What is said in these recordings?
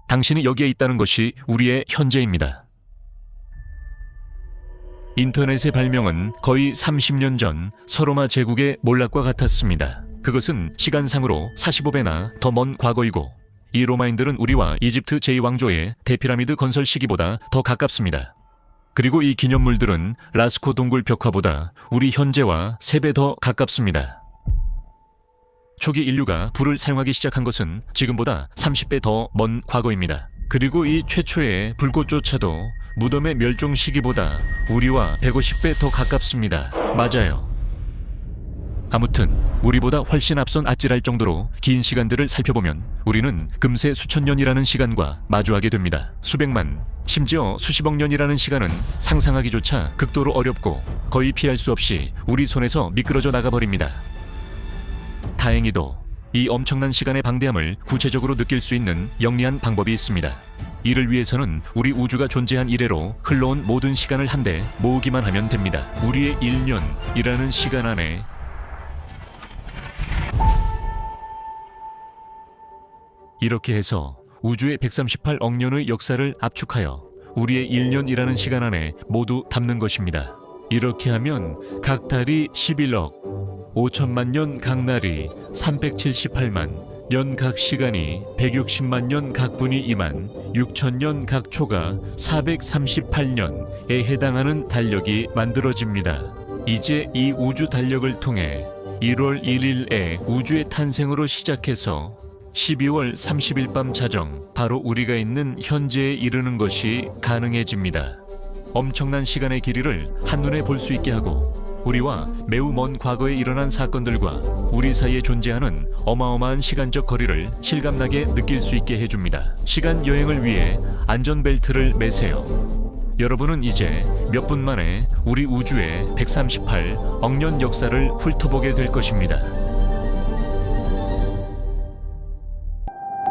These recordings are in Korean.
당신이 여기에 있다는 것이 우리의 현재입니다. 인터넷의 발명은 거의 30년 전 서로마 제국의 몰락과 같았습니다. 그것은 시간상으로 45배나 더 먼 과거이고, 이 로마인들은 우리와 이집트 제2왕조의 대피라미드 건설 시기보다 더 가깝습니다. 그리고 이 기념물들은 라스코 동굴 벽화보다 우리 현재와 3배 더 가깝습니다. 초기 인류가 불을 사용하기 시작한 것은 지금보다 30배 더 먼 과거입니다. 그리고 이 최초의 불꽃조차도 무덤의 멸종 시기보다 우리와 150배 더 가깝습니다. 맞아요. 아무튼 우리보다 훨씬 앞선 아찔할 정도로 긴 시간들을 살펴보면 우리는 금세 수천 년이라는 시간과 마주하게 됩니다. 수백만, 심지어 수십억 년이라는 시간은 상상하기조차 극도로 어렵고 거의 피할 수 없이 우리 손에서 미끄러져 나가버립니다. 다행히도 이 엄청난 시간의 방대함을 구체적으로 느낄 수 있는 영리한 방법이 있습니다. 이를 위해서는 우리 우주가 존재한 이래로 흘러온 모든 시간을 한데 모으기만 하면 됩니다. 우리의 1년이라는 시간 안에 이렇게 해서 우주의 138억 년의 역사를 압축하여 우리의 1년이라는 시간 안에 모두 담는 것입니다. 이렇게 하면 각 달이 11억 5천만 년, 각 날이 378만 년, 각 시간이 160만 년, 각 분이 2만 6천 년, 각 초가 438년에 해당하는 달력이 만들어집니다. 이제 이 우주 달력을 통해 1월 1일에 우주의 탄생으로 시작해서 12월 30일 밤 자정 바로 우리가 있는 현재에 이르는 것이 가능해집니다. 엄청난 시간의 길이를 한눈에 볼 수 있게 하고 우리와 매우 먼 과거에 일어난 사건들과 우리 사이에 존재하는 어마어마한 시간적 거리를 실감나게 느낄 수 있게 해줍니다. 시간 여행을 위해 안전벨트를 매세요. 여러분은 이제 몇 분 만에 우리 우주의 138억 년 역사를 훑어보게 될 것입니다.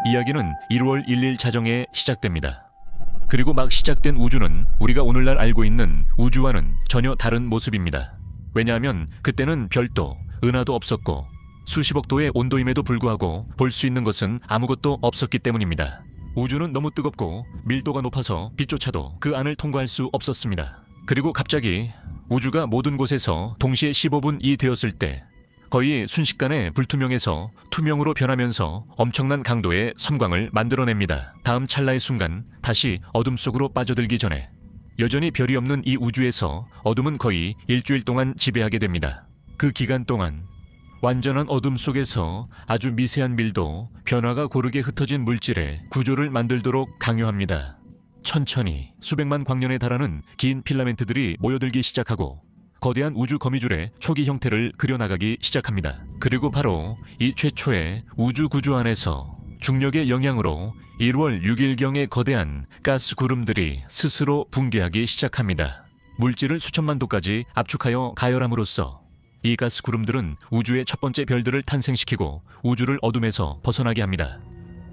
이야기는 1월 1일 자정에 시작됩니다. 그리고 막 시작된 우주는 우리가 오늘날 알고 있는 우주와는 전혀 다른 모습입니다. 왜냐하면 그때는 별도, 은하도 없었고 수십억 도의 온도임에도 불구하고 볼 수 있는 것은 아무것도 없었기 때문입니다. 우주는 너무 뜨겁고 밀도가 높아서 빛조차도 그 안을 통과할 수 없었습니다. 그리고 갑자기 우주가 모든 곳에서 동시에 15분이 되었을 때 거의 순식간에 불투명해서 투명으로 변하면서 엄청난 강도의 섬광을 만들어냅니다. 다음 찰나의 순간 다시 어둠 속으로 빠져들기 전에 여전히 별이 없는 이 우주에서 어둠은 거의 일주일 동안 지배하게 됩니다. 그 기간 동안 완전한 어둠 속에서 아주 미세한 밀도, 변화가 고르게 흩어진 물질의 구조를 만들도록 강요합니다. 천천히 수백만 광년에 달하는 긴 필라멘트들이 모여들기 시작하고 거대한 우주 거미줄의 초기 형태를 그려나가기 시작합니다. 그리고 바로 이 최초의 우주 구조 안에서 중력의 영향으로 1월 6일경의 거대한 가스 구름들이 스스로 붕괴하기 시작합니다. 물질을 수천만 도까지 압축하여 가열함으로써 이 가스 구름들은 우주의 첫 번째 별들을 탄생시키고 우주를 어둠에서 벗어나게 합니다.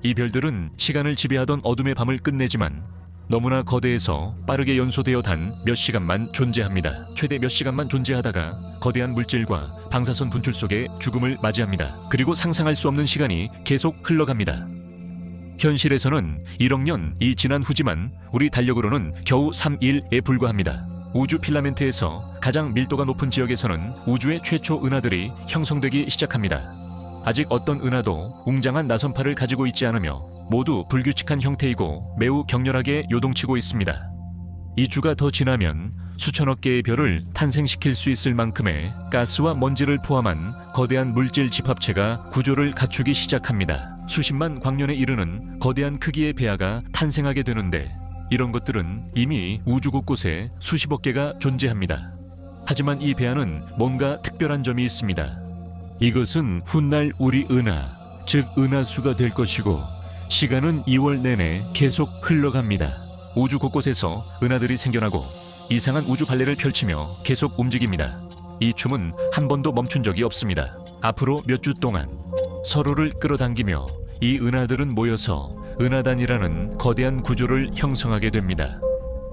이 별들은 시간을 지배하던 어둠의 밤을 끝내지만 너무나 거대해서 빠르게 연소되어 단 몇 시간만 존재합니다. 최대 몇 시간만 존재하다가 거대한 물질과 방사선 분출 속에 죽음을 맞이합니다. 그리고 상상할 수 없는 시간이 계속 흘러갑니다. 현실에서는 1억 년이 지난 후지만 우리 달력으로는 겨우 3일에 불과합니다. 우주 필라멘트에서 가장 밀도가 높은 지역에서는 우주의 최초 은하들이 형성되기 시작합니다. 아직 어떤 은하도 웅장한 나선팔을 가지고 있지 않으며 모두 불규칙한 형태이고 매우 격렬하게 요동치고 있습니다. 이 주가 더 지나면 수천억 개의 별을 탄생시킬 수 있을 만큼의 가스와 먼지를 포함한 거대한 물질 집합체가 구조를 갖추기 시작합니다. 수십만 광년에 이르는 거대한 크기의 배아가 탄생하게 되는데 이런 것들은 이미 우주 곳곳에 수십억 개가 존재합니다. 하지만 이 배아는 뭔가 특별한 점이 있습니다. 이것은 훗날 우리 은하, 즉 은하수가 될 것이고 시간은 2월 내내 계속 흘러갑니다. 우주 곳곳에서 은하들이 생겨나고 이상한 우주 발레를 펼치며 계속 움직입니다. 이 춤은 한 번도 멈춘 적이 없습니다. 앞으로 몇 주 동안 서로를 끌어당기며 이 은하들은 모여서 은하단이라는 거대한 구조를 형성하게 됩니다.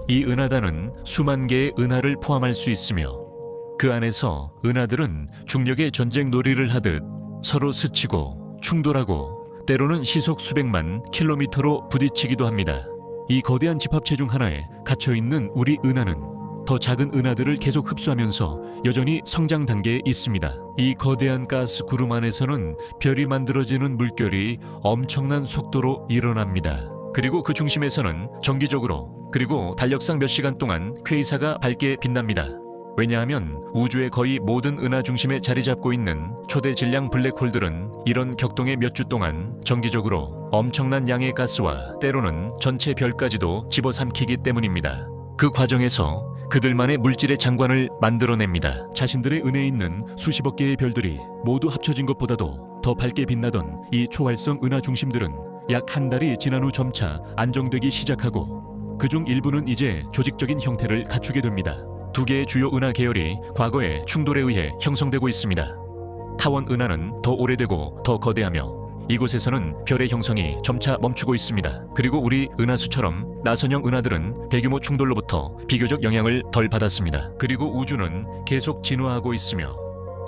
이 은하단은 수만 개의 은하를 포함할 수 있으며 그 안에서 은하들은 중력의 전쟁 놀이를 하듯 서로 스치고 충돌하고 때로는 시속 수백만 킬로미터로 부딪히기도 합니다. 이 거대한 집합체 중 하나에 갇혀있는 우리 은하는 더 작은 은하들을 계속 흡수하면서 여전히 성장 단계에 있습니다. 이 거대한 가스 구름 안에서는 별이 만들어지는 물결이 엄청난 속도로 일어납니다. 그리고 그 중심에서는 정기적으로 그리고 달력상 몇 시간 동안 퀘이사가 밝게 빛납니다. 왜냐하면 우주의 거의 모든 은하 중심에 자리 잡고 있는 초대 질량 블랙홀들은 이런 격동의 몇 주 동안 정기적으로 엄청난 양의 가스와 때로는 전체 별까지도 집어삼키기 때문입니다. 그 과정에서 그들만의 물질의 장관을 만들어냅니다. 자신들의 은해에 있는 수십억 개의 별들이 모두 합쳐진 것보다도 더 밝게 빛나던 이 초활성 은하 중심들은 약 한 달이 지난 후 점차 안정되기 시작하고 그중 일부는 이제 조직적인 형태를 갖추게 됩니다. 두 개의 주요 은하 계열이 과거의 충돌에 의해 형성되고 있습니다. 타원 은하는 더 오래되고 더 거대하며 이곳에서는 별의 형성이 점차 멈추고 있습니다. 그리고 우리 은하수처럼 나선형 은하들은 대규모 충돌로부터 비교적 영향을 덜 받았습니다. 그리고 우주는 계속 진화하고 있으며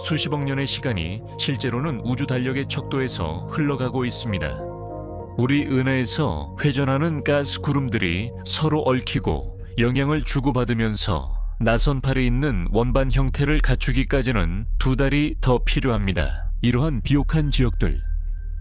수십억 년의 시간이 실제로는 우주 달력의 척도에서 흘러가고 있습니다. 우리 은하에서 회전하는 가스 구름들이 서로 얽히고 영향을 주고받으면서 나선팔에 있는 원반 형태를 갖추기까지는 2달이 더 필요합니다. 이러한 비옥한 지역들,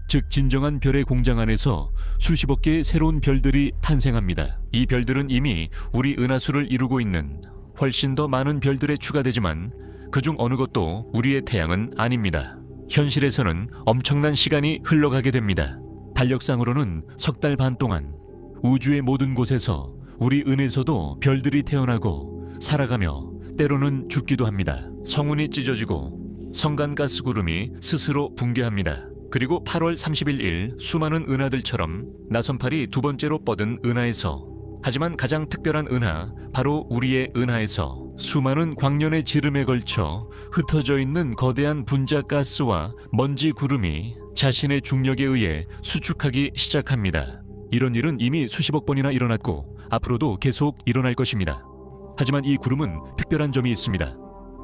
즉 진정한 별의 공장 안에서 수십억 개의 새로운 별들이 탄생합니다. 이 별들은 이미 우리 은하수를 이루고 있는 훨씬 더 많은 별들에 추가되지만 그중 어느 것도 우리의 태양은 아닙니다. 현실에서는 엄청난 시간이 흘러가게 됩니다. 달력상으로는 석 달 반 동안 우주의 모든 곳에서 우리 은에서도 별들이 태어나고 살아가며 때로는 죽기도 합니다. 성운이 찢어지고 성간가스 구름이 스스로 붕괴합니다. 그리고 8월 31일 수많은 은하들처럼 나선팔이 두 번째로 뻗은 은하에서 하지만 가장 특별한 은하, 바로 우리의 은하에서 수많은 광년의 지름에 걸쳐 흩어져 있는 거대한 분자 가스와 먼지 구름이 자신의 중력에 의해 수축하기 시작합니다. 이런 일은 이미 수십억 번이나 일어났고 앞으로도 계속 일어날 것입니다. 하지만 이 구름은 특별한 점이 있습니다.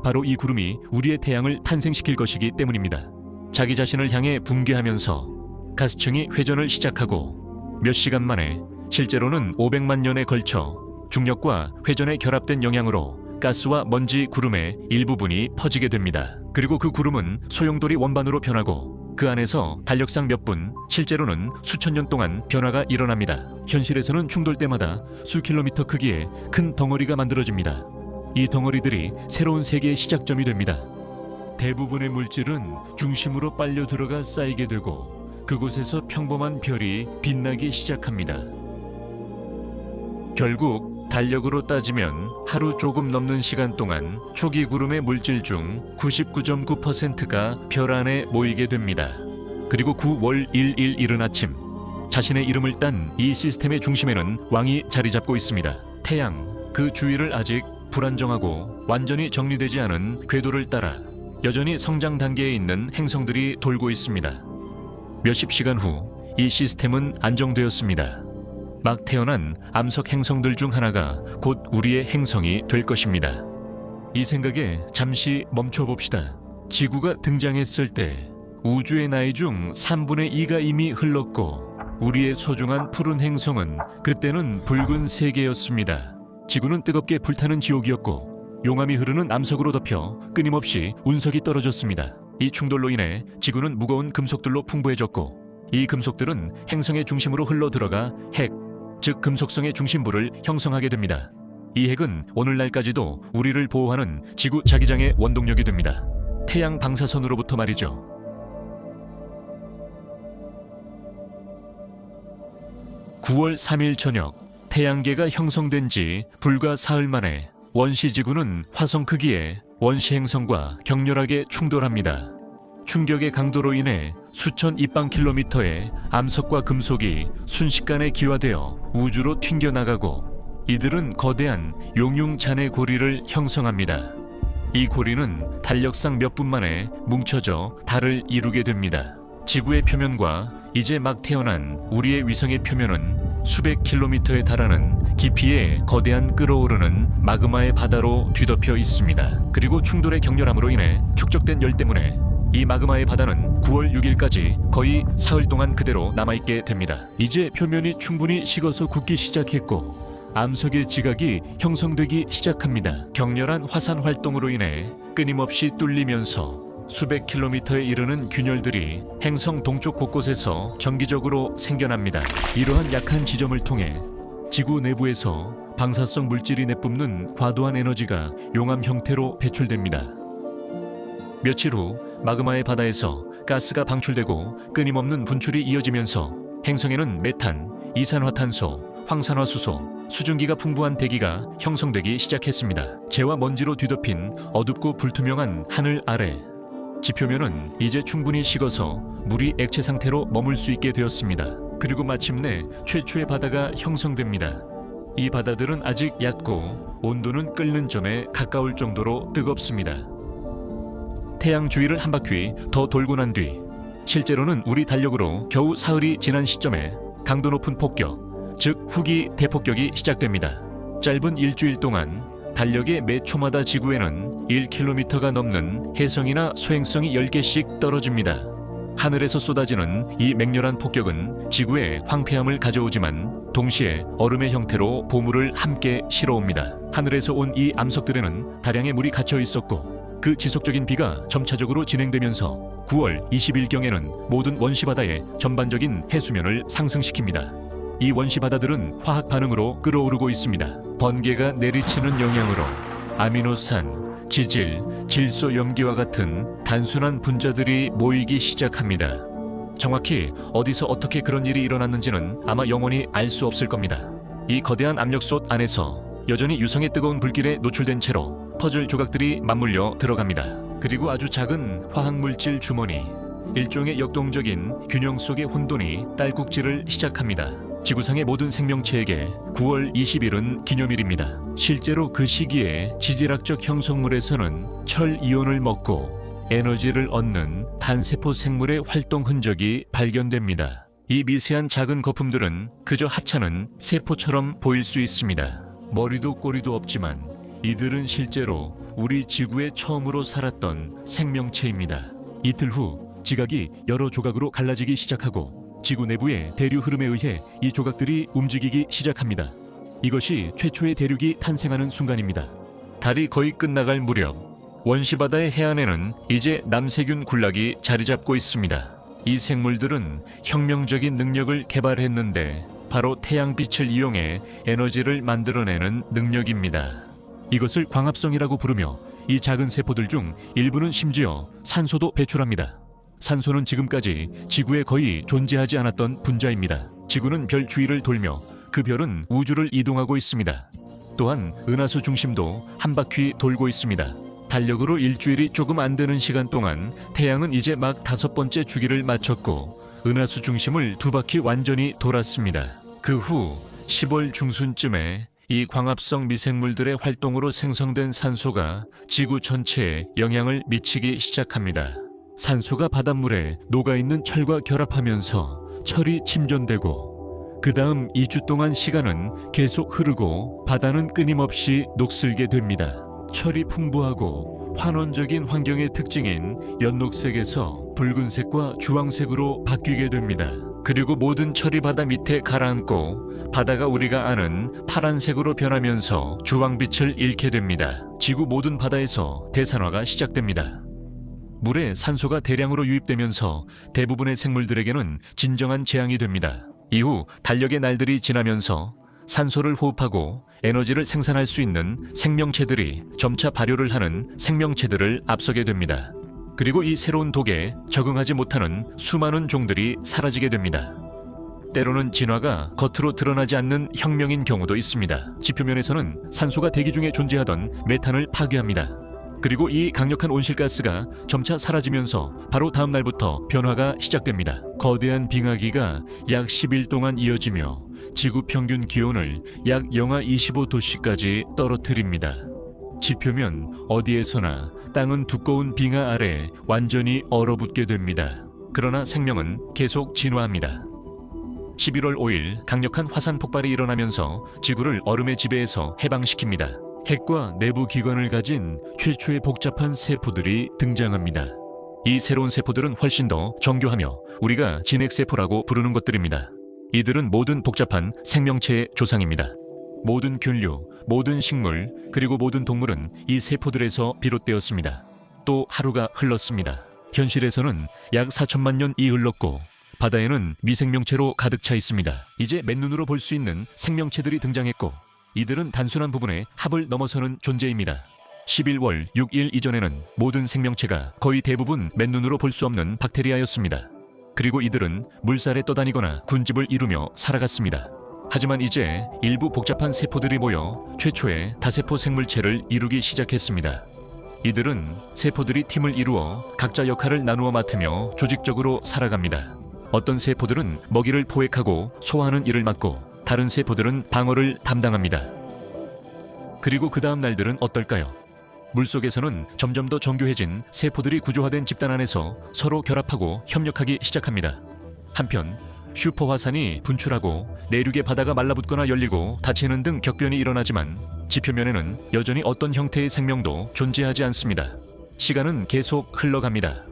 바로 이 구름이 우리의 태양을 탄생시킬 것이기 때문입니다. 자기 자신을 향해 붕괴하면서 가스층이 회전을 시작하고 몇 시간 만에 실제로는 500만 년에 걸쳐 중력과 회전에 결합된 영향으로 가스와 먼지 구름의 일부분이 퍼지게 됩니다. 그리고 그 구름은 소용돌이 원반으로 변하고 그 안에서 달력상 몇 분, 실제로는 수천 년 동안 변화가 일어납니다. 현실에서는 충돌 때마다 수 킬로미터 크기의 큰 덩어리가 만들어집니다. 이 덩어리들이 새로운 세계의 시작점이 됩니다. 대부분의 물질은 중심으로 빨려 들어가 쌓이게 되고 그곳에서 평범한 별이 빛나기 시작합니다. 결국 달력으로 따지면 하루 조금 넘는 시간 동안 초기 구름의 물질 중 99.9%가 별 안에 모이게 됩니다. 그리고 9월 1일 이른 아침, 자신의 이름을 딴 이 시스템의 중심에는 왕이 자리 잡고 있습니다. 태양, 그 주위를 아직 불안정하고 완전히 정리되지 않은 궤도를 따라 여전히 성장 단계에 있는 행성들이 돌고 있습니다. 몇십 시간 후 이 시스템은 안정되었습니다. 막 태어난 암석 행성들 중 하나가 곧 우리의 행성이 될 것입니다. 이 생각에 잠시 멈춰봅시다. 지구가 등장했을 때 우주의 나이 중 3분의 2가 이미 흘렀고 우리의 소중한 푸른 행성은 그때는 붉은 세계였습니다. 지구는 뜨겁게 불타는 지옥이었고 용암이 흐르는 암석으로 덮여 끊임없이 운석이 떨어졌습니다. 이 충돌로 인해 지구는 무거운 금속들로 풍부해졌고 이 금속들은 행성의 중심으로 흘러들어가 핵, 즉 금속성의 중심부를 형성하게 됩니다. 이 핵은 오늘날까지도 우리를 보호하는 지구 자기장의 원동력이 됩니다. 태양 방사선으로부터 말이죠. (9월 3일) 저녁, 태양계가 형성된 지 불과 사흘 만에 원시지구는 화성 크기의 원시 행성과 격렬하게 충돌합니다. 충격의 강도로 인해 수천 입방킬로미터의 암석과 금속이 순식간에 기화되어 우주로 튕겨나가고 이들은 거대한 용융잔해 고리를 형성합니다. 이 고리는 달력상 몇 분 만에 뭉쳐져 달을 이루게 됩니다. 지구의 표면과 이제 막 태어난 우리의 위성의 표면은 수백 킬로미터에 달하는 깊이의 거대한 끓어오르는 마그마의 바다로 뒤덮여 있습니다. 그리고 충돌의 격렬함으로 인해 축적된 열 때문에 이 마그마의 바다는 9월 6일까지 거의 사흘 동안 그대로 남아있게 됩니다. 이제 표면이 충분히 식어서 굳기 시작했고 암석의 지각이 형성되기 시작합니다. 격렬한 화산 활동으로 인해 끊임없이 뚫리면서 수백 킬로미터에 이르는 균열들이 행성 동쪽 곳곳에서 정기적으로 생겨납니다. 이러한 약한 지점을 통해 지구 내부에서 방사성 물질이 내뿜는 과도한 에너지가 용암 형태로 배출됩니다. 며칠 후 마그마의 바다에서 가스가 방출되고 끊임없는 분출이 이어지면서 행성에는 메탄, 이산화탄소, 황산화수소, 수증기가 풍부한 대기가 형성되기 시작했습니다. 재와 먼지로 뒤덮인 어둡고 불투명한 하늘 아래 지표면은 이제 충분히 식어서 물이 액체 상태로 머물 수 있게 되었습니다. 그리고 마침내 최초의 바다가 형성됩니다. 이 바다들은 아직 얕고 온도는 끓는 점에 가까울 정도로 뜨겁습니다. 태양 주위를 한 바퀴 더 돌고 난 뒤 실제로는 우리 달력으로 겨우 사흘이 지난 시점에 강도 높은 폭격, 즉 후기 대폭격이 시작됩니다. 짧은 일주일 동안 달력의 매 초마다 지구에는 1km가 넘는 혜성이나 소행성이 10개씩 떨어집니다. 하늘에서 쏟아지는 이 맹렬한 폭격은 지구에 황폐함을 가져오지만 동시에 얼음의 형태로 보물을 함께 실어옵니다. 하늘에서 온 이 암석들에는 다량의 물이 갇혀 있었고 그 지속적인 비가 점차적으로 진행되면서 9월 20일경에는 모든 원시바다의 전반적인 해수면을 상승시킵니다. 이 원시바다들은 화학 반응으로 끓어오르고 있습니다. 번개가 내리치는 영향으로 아미노산, 지질, 질소 염기와 같은 단순한 분자들이 모이기 시작합니다. 정확히 어디서 어떻게 그런 일이 일어났는지는 아마 영원히 알 수 없을 겁니다. 이 거대한 압력솥 안에서 여전히 유성의 뜨거운 불길에 노출된 채로 퍼즐 조각들이 맞물려 들어갑니다. 그리고 아주 작은 화학물질 주머니, 일종의 역동적인 균형 속의 혼돈이 딸꾹질을 시작합니다. 지구상의 모든 생명체에게 9월 20일은 기념일입니다. 실제로 그 시기에 지질학적 형성물에서는 철 이온을 먹고 에너지를 얻는 단세포 생물의 활동 흔적이 발견됩니다. 이 미세한 작은 거품들은 그저 하찮은 세포처럼 보일 수 있습니다. 머리도 꼬리도 없지만 이들은 실제로 우리 지구에 처음으로 살았던 생명체입니다. 이틀 후 지각이 여러 조각으로 갈라지기 시작하고 지구 내부의 대류 흐름에 의해 이 조각들이 움직이기 시작합니다. 이것이 최초의 대륙이 탄생하는 순간입니다. 달이 거의 끝나갈 무렵 원시바다의 해안에는 이제 남세균 군락이 자리 잡고 있습니다. 이 생물들은 혁명적인 능력을 개발했는데 바로 태양빛을 이용해 에너지를 만들어내는 능력입니다. 이것을 광합성이라고 부르며 이 작은 세포들 중 일부는 심지어 산소도 배출합니다. 산소는 지금까지 지구에 거의 존재하지 않았던 분자입니다. 지구는 별 주위를 돌며 그 별은 우주를 이동하고 있습니다. 또한 은하수 중심도 한 바퀴 돌고 있습니다. 달력으로 일주일이 조금 안 되는 시간 동안 태양은 이제 막 5번째 주기를 마쳤고 은하수 중심을 2바퀴 완전히 돌았습니다. 그 후 10월 중순쯤에 이 광합성 미생물들의 활동으로 생성된 산소가 지구 전체에 영향을 미치기 시작합니다. 산소가 바닷물에 녹아있는 철과 결합하면서 철이 침전되고 그 다음 2주 동안 시간은 계속 흐르고 바다는 끊임없이 녹슬게 됩니다. 철이 풍부하고 환원적인 환경의 특징인 연녹색에서 붉은색과 주황색으로 바뀌게 됩니다. 그리고 모든 철이 바다 밑에 가라앉고 바다가 우리가 아는 파란색으로 변하면서 주황빛을 잃게 됩니다. 지구 모든 바다에서 대산화가 시작됩니다. 물에 산소가 대량으로 유입되면서 대부분의 생물들에게는 진정한 재앙이 됩니다. 이후 달력의 날들이 지나면서 산소를 호흡하고 에너지를 생산할 수 있는 생명체들이 점차 발효를 하는 생명체들을 앞서게 됩니다. 그리고 이 새로운 독에 적응하지 못하는 수많은 종들이 사라지게 됩니다. 때로는 진화가 겉으로 드러나지 않는 혁명인 경우도 있습니다. 지표면에서는 산소가 대기 중에 존재하던 메탄을 파괴합니다. 그리고 이 강력한 온실가스가 점차 사라지면서 바로 다음 날부터 변화가 시작됩니다. 거대한 빙하기가 약 10일 동안 이어지며 지구 평균 기온을 약 영하 25도씨까지 떨어뜨립니다. 지표면 어디에서나 땅은 두꺼운 빙하 아래 완전히 얼어붙게 됩니다. 그러나 생명은 계속 진화합니다. 11월 5일 강력한 화산 폭발이 일어나면서 지구를 얼음의 지배에서 해방시킵니다. 핵과 내부 기관을 가진 최초의 복잡한 세포들이 등장합니다. 이 새로운 세포들은 훨씬 더 정교하며 우리가 진핵세포라고 부르는 것들입니다. 이들은 모든 복잡한 생명체의 조상입니다. 모든 균류, 모든 식물, 그리고 모든 동물은 이 세포들에서 비롯되었습니다. 또 하루가 흘렀습니다. 현실에서는 약 4천만 년이 흘렀고 바다에는 미생명체로 가득 차 있습니다. 이제 맨눈으로 볼 수 있는 생명체들이 등장했고 이들은 단순한 부분의 합을 넘어서는 존재입니다. 11월 6일 이전에는 모든 생명체가 거의 대부분 맨눈으로 볼 수 없는 박테리아였습니다. 그리고 이들은 물살에 떠다니거나 군집을 이루며 살아갔습니다. 하지만 이제 일부 복잡한 세포들이 모여 최초의 다세포 생물체를 이루기 시작했습니다. 이들은 세포들이 팀을 이루어 각자 역할을 나누어 맡으며 조직적으로 살아갑니다. 어떤 세포들은 먹이를 포획하고 소화하는 일을 맡고 다른 세포들은 방어를 담당합니다. 그리고 그 다음 날들은 어떨까요? 물속에서는 점점 더 정교해진 세포들이 구조화된 집단 안에서 서로 결합하고 협력하기 시작합니다. 한편 슈퍼화산이 분출하고 내륙의 바다가 말라붙거나 열리고 닫히는 등 격변이 일어나지만 지표면에는 여전히 어떤 형태의 생명도 존재하지 않습니다. 시간은 계속 흘러갑니다.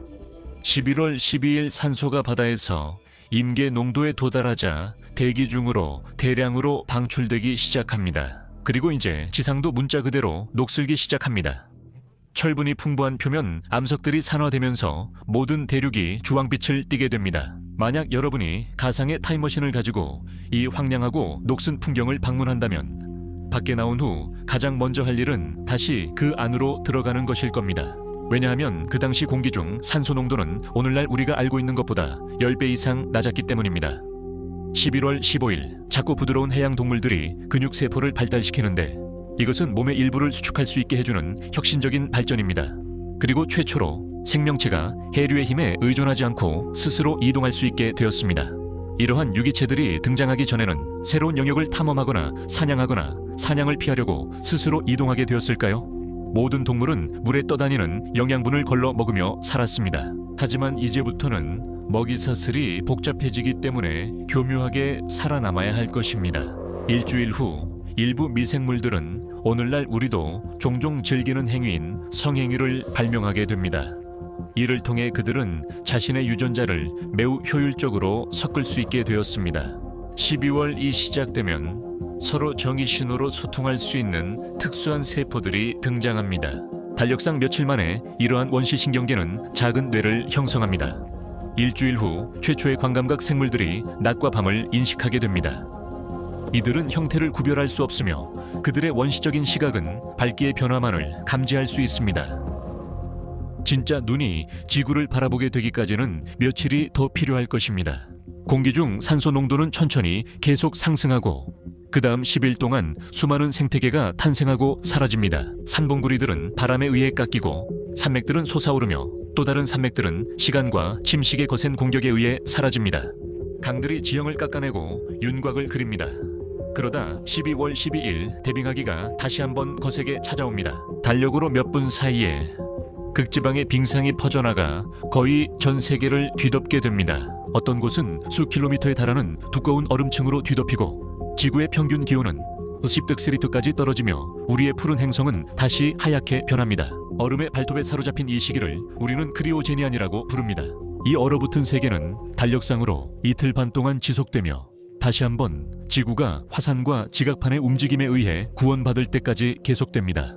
11월 12일 산소가 바다에서 임계 농도에 도달하자 대기 중으로 대량으로 방출되기 시작합니다. 그리고 이제 지상도 문자 그대로 녹슬기 시작합니다. 철분이 풍부한 표면 암석들이 산화되면서 모든 대륙이 주황빛을 띠게 됩니다. 만약 여러분이 가상의 타임머신을 가지고 이 황량하고 녹슨 풍경을 방문한다면 밖에 나온 후 가장 먼저 할 일은 다시 그 안으로 들어가는 것일 겁니다. 왜냐하면 그 당시 공기 중 산소 농도는 오늘날 우리가 알고 있는 것보다 10배 이상 낮았기 때문입니다. 11월 15일 작고 부드러운 해양 동물들이 근육세포를 발달시키는데 이것은 몸의 일부를 수축할 수 있게 해주는 혁신적인 발전입니다. 그리고 최초로 생명체가 해류의 힘에 의존하지 않고 스스로 이동할 수 있게 되었습니다. 이러한 유기체들이 등장하기 전에는 새로운 영역을 탐험하거나 사냥하거나 사냥을 피하려고 스스로 이동하게 되었을까요? 모든 동물은 물에 떠다니는 영양분을 걸러 먹으며 살았습니다. 하지만 이제부터는 먹이사슬이 복잡해지기 때문에 교묘하게 살아남아야 할 것입니다. 일주일 후 일부 미생물들은 오늘날 우리도 종종 즐기는 행위인 성행위를 발명하게 됩니다. 이를 통해 그들은 자신의 유전자를 매우 효율적으로 섞을 수 있게 되었습니다. 12월이 시작되면 서로 정의신호로 소통할 수 있는 특수한 세포들이 등장합니다. 달력상 며칠 만에 이러한 원시신경계는 작은 뇌를 형성합니다. 일주일 후 최초의 광감각 생물들이 낮과 밤을 인식하게 됩니다. 이들은 형태를 구별할 수 없으며 그들의 원시적인 시각은 밝기의 변화만을 감지할 수 있습니다. 진짜 눈이 지구를 바라보게 되기까지는 며칠이 더 필요할 것입니다. 공기 중 산소 농도는 천천히 계속 상승하고 그 다음 10일 동안 수많은 생태계가 탄생하고 사라집니다. 산봉구리들은 바람에 의해 깎이고 산맥들은 솟아오르며 또 다른 산맥들은 시간과 침식의 거센 공격에 의해 사라집니다. 강들이 지형을 깎아내고 윤곽을 그립니다. 그러다 12월 12일 대빙하기가 다시 한번 거세게 찾아옵니다. 달력으로 몇 분 사이에 극지방의 빙상이 퍼져나가 거의 전 세계를 뒤덮게 됩니다. 어떤 곳은 수 킬로미터에 달하는 두꺼운 얼음층으로 뒤덮이고 지구의 평균 기온은 10득세리트까지 떨어지며 우리의 푸른 행성은 다시 하얗게 변합니다. 얼음의 발톱에 사로잡힌 이 시기를 우리는 크리오제니안이라고 부릅니다. 이 얼어붙은 세계는 달력상으로 이틀 반 동안 지속되며 다시 한번 지구가 화산과 지각판의 움직임에 의해 구원받을 때까지 계속됩니다.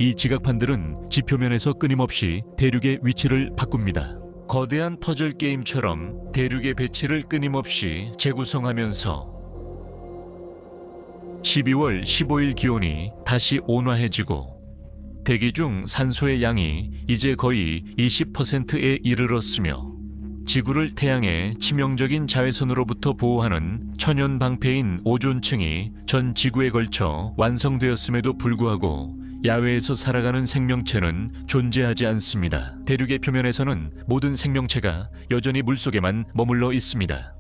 이 지각판들은 지표면에서 끊임없이 대륙의 위치를 바꿉니다. 거대한 퍼즐 게임처럼 대륙의 배치를 끊임없이 재구성하면서 12월 15일 기온이 다시 온화해지고 대기 중 산소의 양이 이제 거의 20%에 이르렀으며 지구를 태양의 치명적인 자외선으로부터 보호하는 천연 방패인 오존층이 전 지구에 걸쳐 완성되었음에도 불구하고 야외에서 살아가는 생명체는 존재하지 않습니다. 대륙의 표면에서는 모든 생명체가 여전히 물속에만 머물러 있습니다.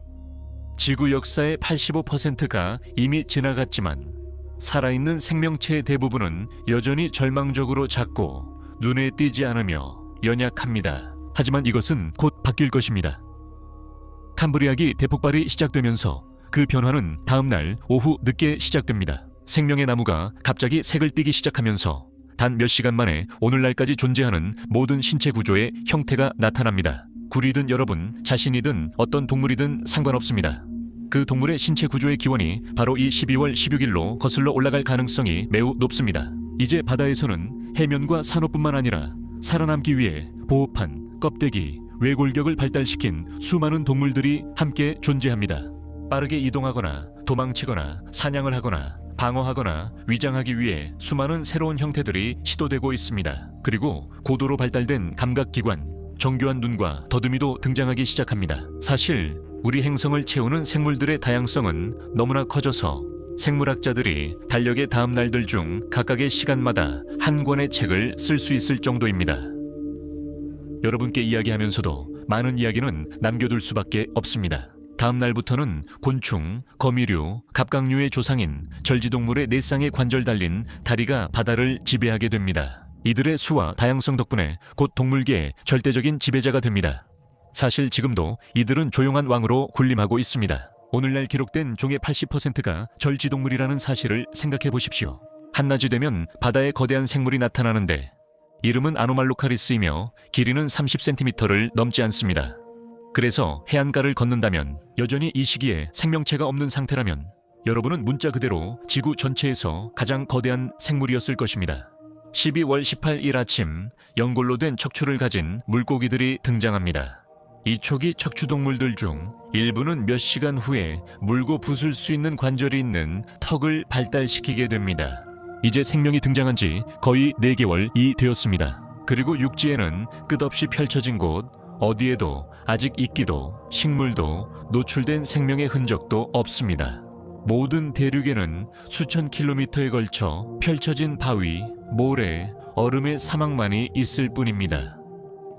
지구 역사의 85%가 이미 지나갔지만 살아있는 생명체의 대부분은 여전히 절망적으로 작고 눈에 띄지 않으며 연약합니다. 하지만 이것은 곧 바뀔 것입니다. 캄브리아기 대폭발이 시작되면서 그 변화는 다음 날 오후 늦게 시작됩니다. 생명의 나무가 갑자기 색을 띠기 시작하면서 단 몇 시간 만에 오늘날까지 존재하는 모든 신체 구조의 형태가 나타납니다. 구리든 여러분, 자신이든 어떤 동물이든 상관없습니다. 그 동물의 신체 구조의 기원이 바로 이 12월 16일로 거슬러 올라갈 가능성이 매우 높습니다. 이제 바다에서는 해면과 산호뿐만 아니라 살아남기 위해 보호판, 껍데기, 외골격을 발달시킨 수많은 동물들이 함께 존재합니다. 빠르게 이동하거나 도망치거나 사냥을 하거나 방어하거나 위장하기 위해 수많은 새로운 형태들이 시도되고 있습니다. 그리고 고도로 발달된 감각기관, 정교한 눈과 더듬이도 등장하기 시작합니다. 사실 우리 행성을 채우는 생물들의 다양성은 너무나 커져서 생물학자들이 달력의 다음 날들 중 각각의 시간마다 한 권의 책을 쓸 수 있을 정도입니다. 여러분께 이야기하면서도 많은 이야기는 남겨둘 수밖에 없습니다. 다음 날부터는 곤충, 거미류, 갑각류의 조상인 절지동물의 4쌍의 관절 달린 다리가 바다를 지배하게 됩니다. 이들의 수와 다양성 덕분에 곧 동물계의 절대적인 지배자가 됩니다. 사실 지금도 이들은 조용한 왕으로 군림하고 있습니다. 오늘날 기록된 종의 80%가 절지동물이라는 사실을 생각해 보십시오. 한낮이 되면 바다에 거대한 생물이 나타나는데 이름은 아노말로카리스이며 길이는 30cm를 넘지 않습니다. 그래서 해안가를 걷는다면 여전히 이 시기에 생명체가 없는 상태라면 여러분은 문자 그대로 지구 전체에서 가장 거대한 생물이었을 것입니다. 12월 18일 아침 연골로 된 척추를 가진 물고기들이 등장합니다. 이 초기 척추동물들 중 일부는 몇 시간 후에 물고 부술 수 있는 관절이 있는 턱을 발달시키게 됩니다. 이제 생명이 등장한 지 거의 4개월이 되었습니다. 그리고 육지에는 끝없이 펼쳐진 곳 어디에도 아직 이끼도 식물도 노출된 생명의 흔적도 없습니다. 모든 대륙에는 수천 킬로미터에 걸쳐 펼쳐진 바위, 모래, 얼음의 사막만이 있을 뿐입니다.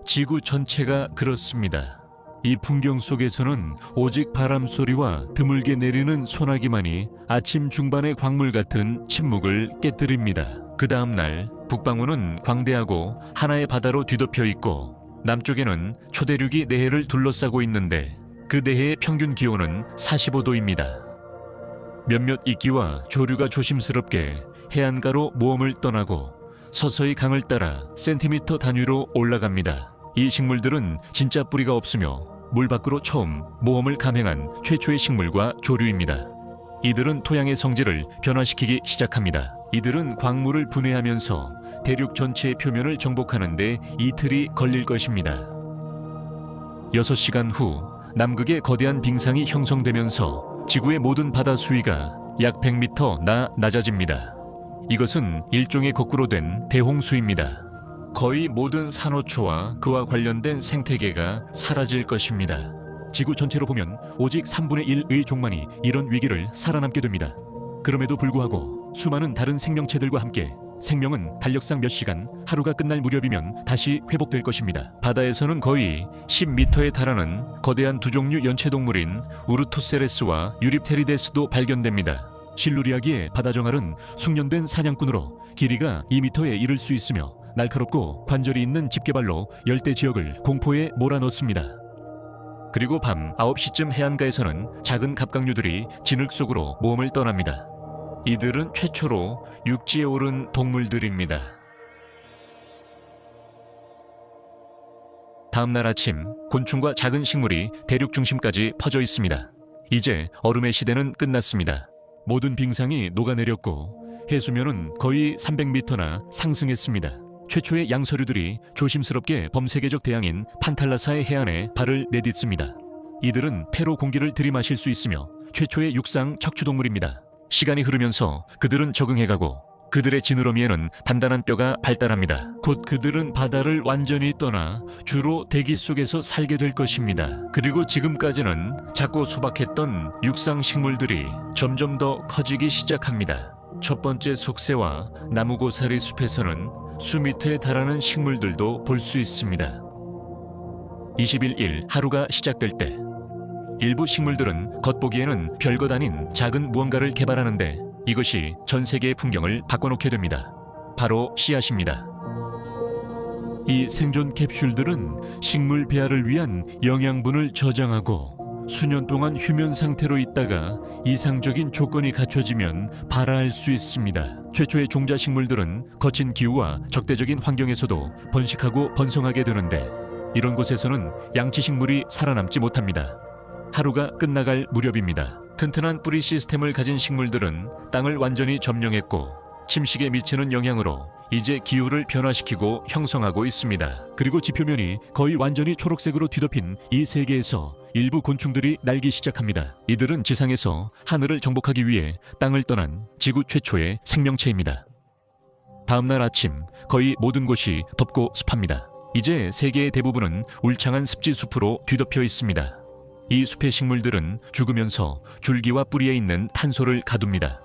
지구 전체가 그렇습니다. 이 풍경 속에서는 오직 바람 소리와 드물게 내리는 소나기만이 아침 중반의 광물 같은 침묵을 깨뜨립니다. 그 다음 날 북방구는 광대하고 하나의 바다로 뒤덮여 있고 남쪽에는 초대륙이 내해를 둘러싸고 있는데 그 내해의 평균 기온은 45도입니다. 몇몇 이끼와 조류가 조심스럽게 해안가로 모험을 떠나고 서서히 강을 따라 센티미터 단위로 올라갑니다. 이 식물들은 진짜 뿌리가 없으며 물 밖으로 처음 모험을 감행한 최초의 식물과 조류입니다. 이들은 토양의 성질을 변화시키기 시작합니다. 이들은 광물을 분해하면서 대륙 전체의 표면을 정복하는 데 이틀이 걸릴 것입니다. 6시간 후 남극의 거대한 빙상이 형성되면서 지구의 모든 바다 수위가 약 100m 낮아집니다. 이것은 일종의 거꾸로 된 대홍수입니다. 거의 모든 산호초와 그와 관련된 생태계가 사라질 것입니다. 지구 전체로 보면 오직 3분의 1의 종만이 이런 위기를 살아남게 됩니다. 그럼에도 불구하고 수많은 다른 생명체들과 함께 생명은 달력상 몇 시간, 하루가 끝날 무렵이면 다시 회복될 것입니다. 바다에서는 거의 10m에 달하는 거대한 두 종류 연체동물인 우르토세레스와 유립테리데스도 발견됩니다. 실루리아기의 바다정알은 숙련된 사냥꾼으로 길이가 2m에 이를 수 있으며 날카롭고 관절이 있는 집게발로 열대 지역을 공포에 몰아넣습니다. 그리고 밤 9시쯤 해안가에서는 작은 갑각류들이 진흙 속으로 모험을 떠납니다. 이들은 최초로 육지에 오른 동물들입니다. 다음 날 아침, 곤충과 작은 식물이 대륙 중심까지 퍼져 있습니다. 이제 얼음의 시대는 끝났습니다. 모든 빙상이 녹아내렸고 해수면은 거의 300m나 상승했습니다. 최초의 양서류들이 조심스럽게 범세계적 대양인 판탈라사의 해안에 발을 내딛습니다. 이들은 폐로 공기를 들이마실 수 있으며 최초의 육상 척추동물입니다. 시간이 흐르면서 그들은 적응해가고 그들의 지느러미에는 단단한 뼈가 발달합니다. 곧 그들은 바다를 완전히 떠나 주로 대기 속에서 살게 될 것입니다. 그리고 지금까지는 작고 소박했던 육상 식물들이 점점 더 커지기 시작합니다. 첫 번째 속새와 나무고사리 숲에서는 수미터에 달하는 식물들도 볼 수 있습니다. 21일 하루가 시작될 때 일부 식물들은 겉보기에는 별것 아닌 작은 무언가를 개발하는데 이것이 전 세계의 풍경을 바꿔놓게 됩니다. 바로 씨앗입니다. 이 생존 캡슐들은 식물 배아를 위한 영양분을 저장하고 수년 동안 휴면 상태로 있다가 이상적인 조건이 갖춰지면 발화할 수 있습니다. 최초의 종자 식물들은 거친 기후와 적대적인 환경에서도 번식하고 번성하게 되는데 이런 곳에서는 양치 식물이 살아남지 못합니다. 하루가 끝나갈 무렵입니다. 튼튼한 뿌리 시스템을 가진 식물들은 땅을 완전히 점령했고 침식에 미치는 영향으로 이제 기후를 변화시키고 형성하고 있습니다. 그리고 지표면이 거의 완전히 초록색으로 뒤덮인 이 세계에서 일부 곤충들이 날기 시작합니다. 이들은 지상에서 하늘을 정복하기 위해 땅을 떠난 지구 최초의 생명체입니다. 다음날 아침 거의 모든 곳이 덥고 습합니다. 이제 세계의 대부분은 울창한 습지 숲으로 뒤덮여 있습니다. 이 숲의 식물들은 죽으면서 줄기와 뿌리에 있는 탄소를 가둡니다.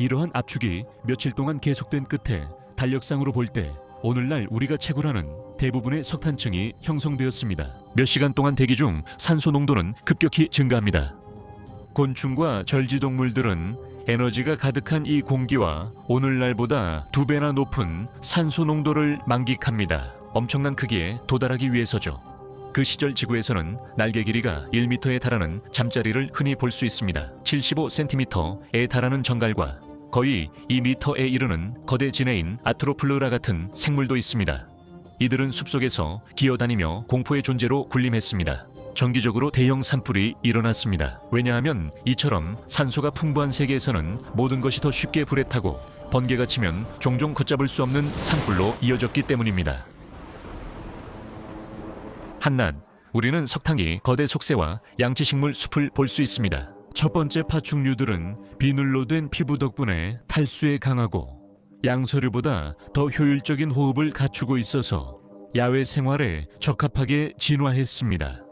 이러한 압축이 며칠 동안 계속된 끝에 달력상으로 볼 때 오늘날 우리가 채굴하는 대부분의 석탄층이 형성되었습니다. 몇 시간 동안 대기 중 산소 농도는 급격히 증가합니다. 곤충과 절지동물들은 에너지가 가득한 이 공기와 오늘날보다 2배나 높은 산소 농도를 만끽합니다. 엄청난 크기에 도달하기 위해서죠. 그 시절 지구에서는 날개 길이가 1m에 달하는 잠자리를 흔히 볼 수 있습니다. 75cm에 달하는 정갈과 거의 2m에 이르는 거대 진해인 아트로플루라 같은 생물도 있습니다. 이들은 숲속에서 기어다니며 공포의 존재로 군림했습니다. 정기적으로 대형 산불이 일어났습니다. 왜냐하면 이처럼 산소가 풍부한 세계에서는 모든 것이 더 쉽게 불에 타고 번개가 치면 종종 걷잡을 수 없는 산불로 이어졌기 때문입니다. 한낮 우리는 석탄이 거대 속새와 양치식물 숲을 볼 수 있습니다. 첫 번째 파충류들은 비늘로 된 피부 덕분에 탈수에 강하고 양서류보다 더 효율적인 호흡을 갖추고 있어서 야외 생활에 적합하게 진화했습니다.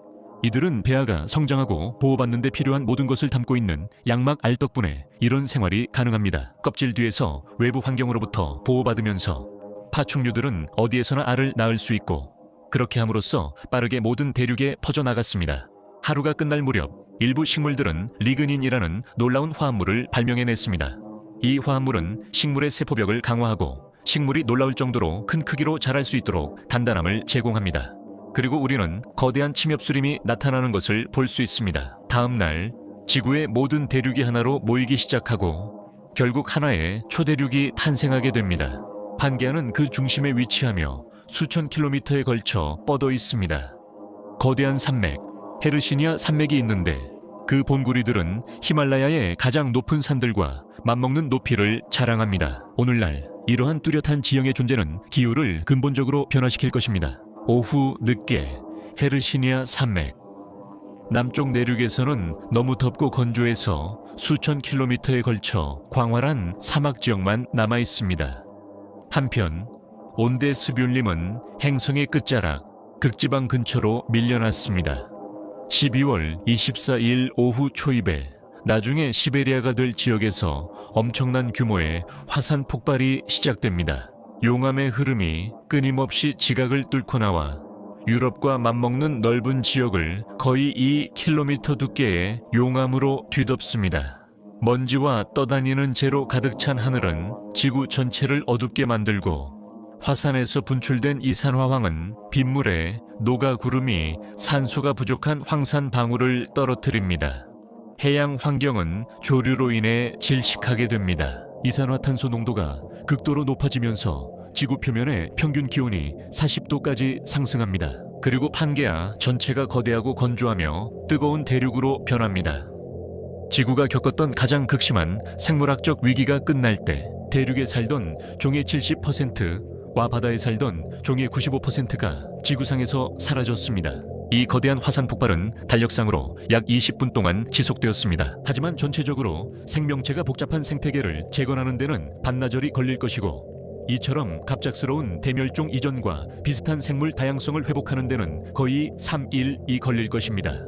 이들은 배아가 성장하고 보호받는 데 필요한 모든 것을 담고 있는 양막 알 덕분에 이런 생활이 가능합니다. 껍질 뒤에서 외부 환경으로부터 보호받으면서 파충류들은 어디에서나 알을 낳을 수 있고 그렇게 함으로써 빠르게 모든 대륙에 퍼져나갔습니다. 하루가 끝날 무렵 일부 식물들은 리그닌이라는 놀라운 화합물을 발명해냈습니다. 이 화합물은 식물의 세포벽을 강화하고 식물이 놀라울 정도로 큰 크기로 자랄 수 있도록 단단함을 제공합니다. 그리고 우리는 거대한 침엽수림이 나타나는 것을 볼 수 있습니다. 다음 날 지구의 모든 대륙이 하나로 모이기 시작하고 결국 하나의 초대륙이 탄생하게 됩니다. 판게아는 그 중심에 위치하며 수천 킬로미터에 걸쳐 뻗어 있습니다. 거대한 산맥, 헤르시니아 산맥이 있는데 그 본구리들은 히말라야의 가장 높은 산들과 맞먹는 높이를 자랑합니다. 오늘날 이러한 뚜렷한 지형의 존재는 기후를 근본적으로 변화시킬 것입니다. 오후 늦게 헤르시니아 산맥. 남쪽 내륙에서는 너무 덥고 건조해서 수천 킬로미터에 걸쳐 광활한 사막 지역만 남아 있습니다. 한편 온데스뷸림은 행성의 끝자락 극지방 근처로 밀려났습니다. 12월 24일 오후 초입에 나중에 시베리아가 될 지역에서 엄청난 규모의 화산 폭발이 시작됩니다. 용암의 흐름이 끊임없이 지각을 뚫고 나와 유럽과 맞먹는 넓은 지역을 거의 2km 두께의 용암으로 뒤덮습니다. 먼지와 떠다니는 재로 가득 찬 하늘은 지구 전체를 어둡게 만들고 화산에서 분출된 이산화황은 빗물에 녹아 구름이 산소가 부족한 황산 방울을 떨어뜨립니다. 해양 환경은 조류로 인해 질식하게 됩니다. 이산화탄소 농도가 극도로 높아지면서 지구 표면의 평균 기온이 40도까지 상승합니다. 그리고 판게아 전체가 거대하고 건조하며 뜨거운 대륙으로 변합니다. 지구가 겪었던 가장 극심한 생물학적 위기가 끝날 때 대륙에 살던 종의 70%와 바다에 살던 종의 95%가 지구상에서 사라졌습니다. 이 거대한 화산 폭발은 달력상으로 약 20분 동안 지속되었습니다. 하지만 전체적으로 생명체가 복잡한 생태계를 재건하는 데는 반나절이 걸릴 것이고 이처럼 갑작스러운 대멸종 이전과 비슷한 생물 다양성을 회복하는 데는 거의 3일이 걸릴 것입니다.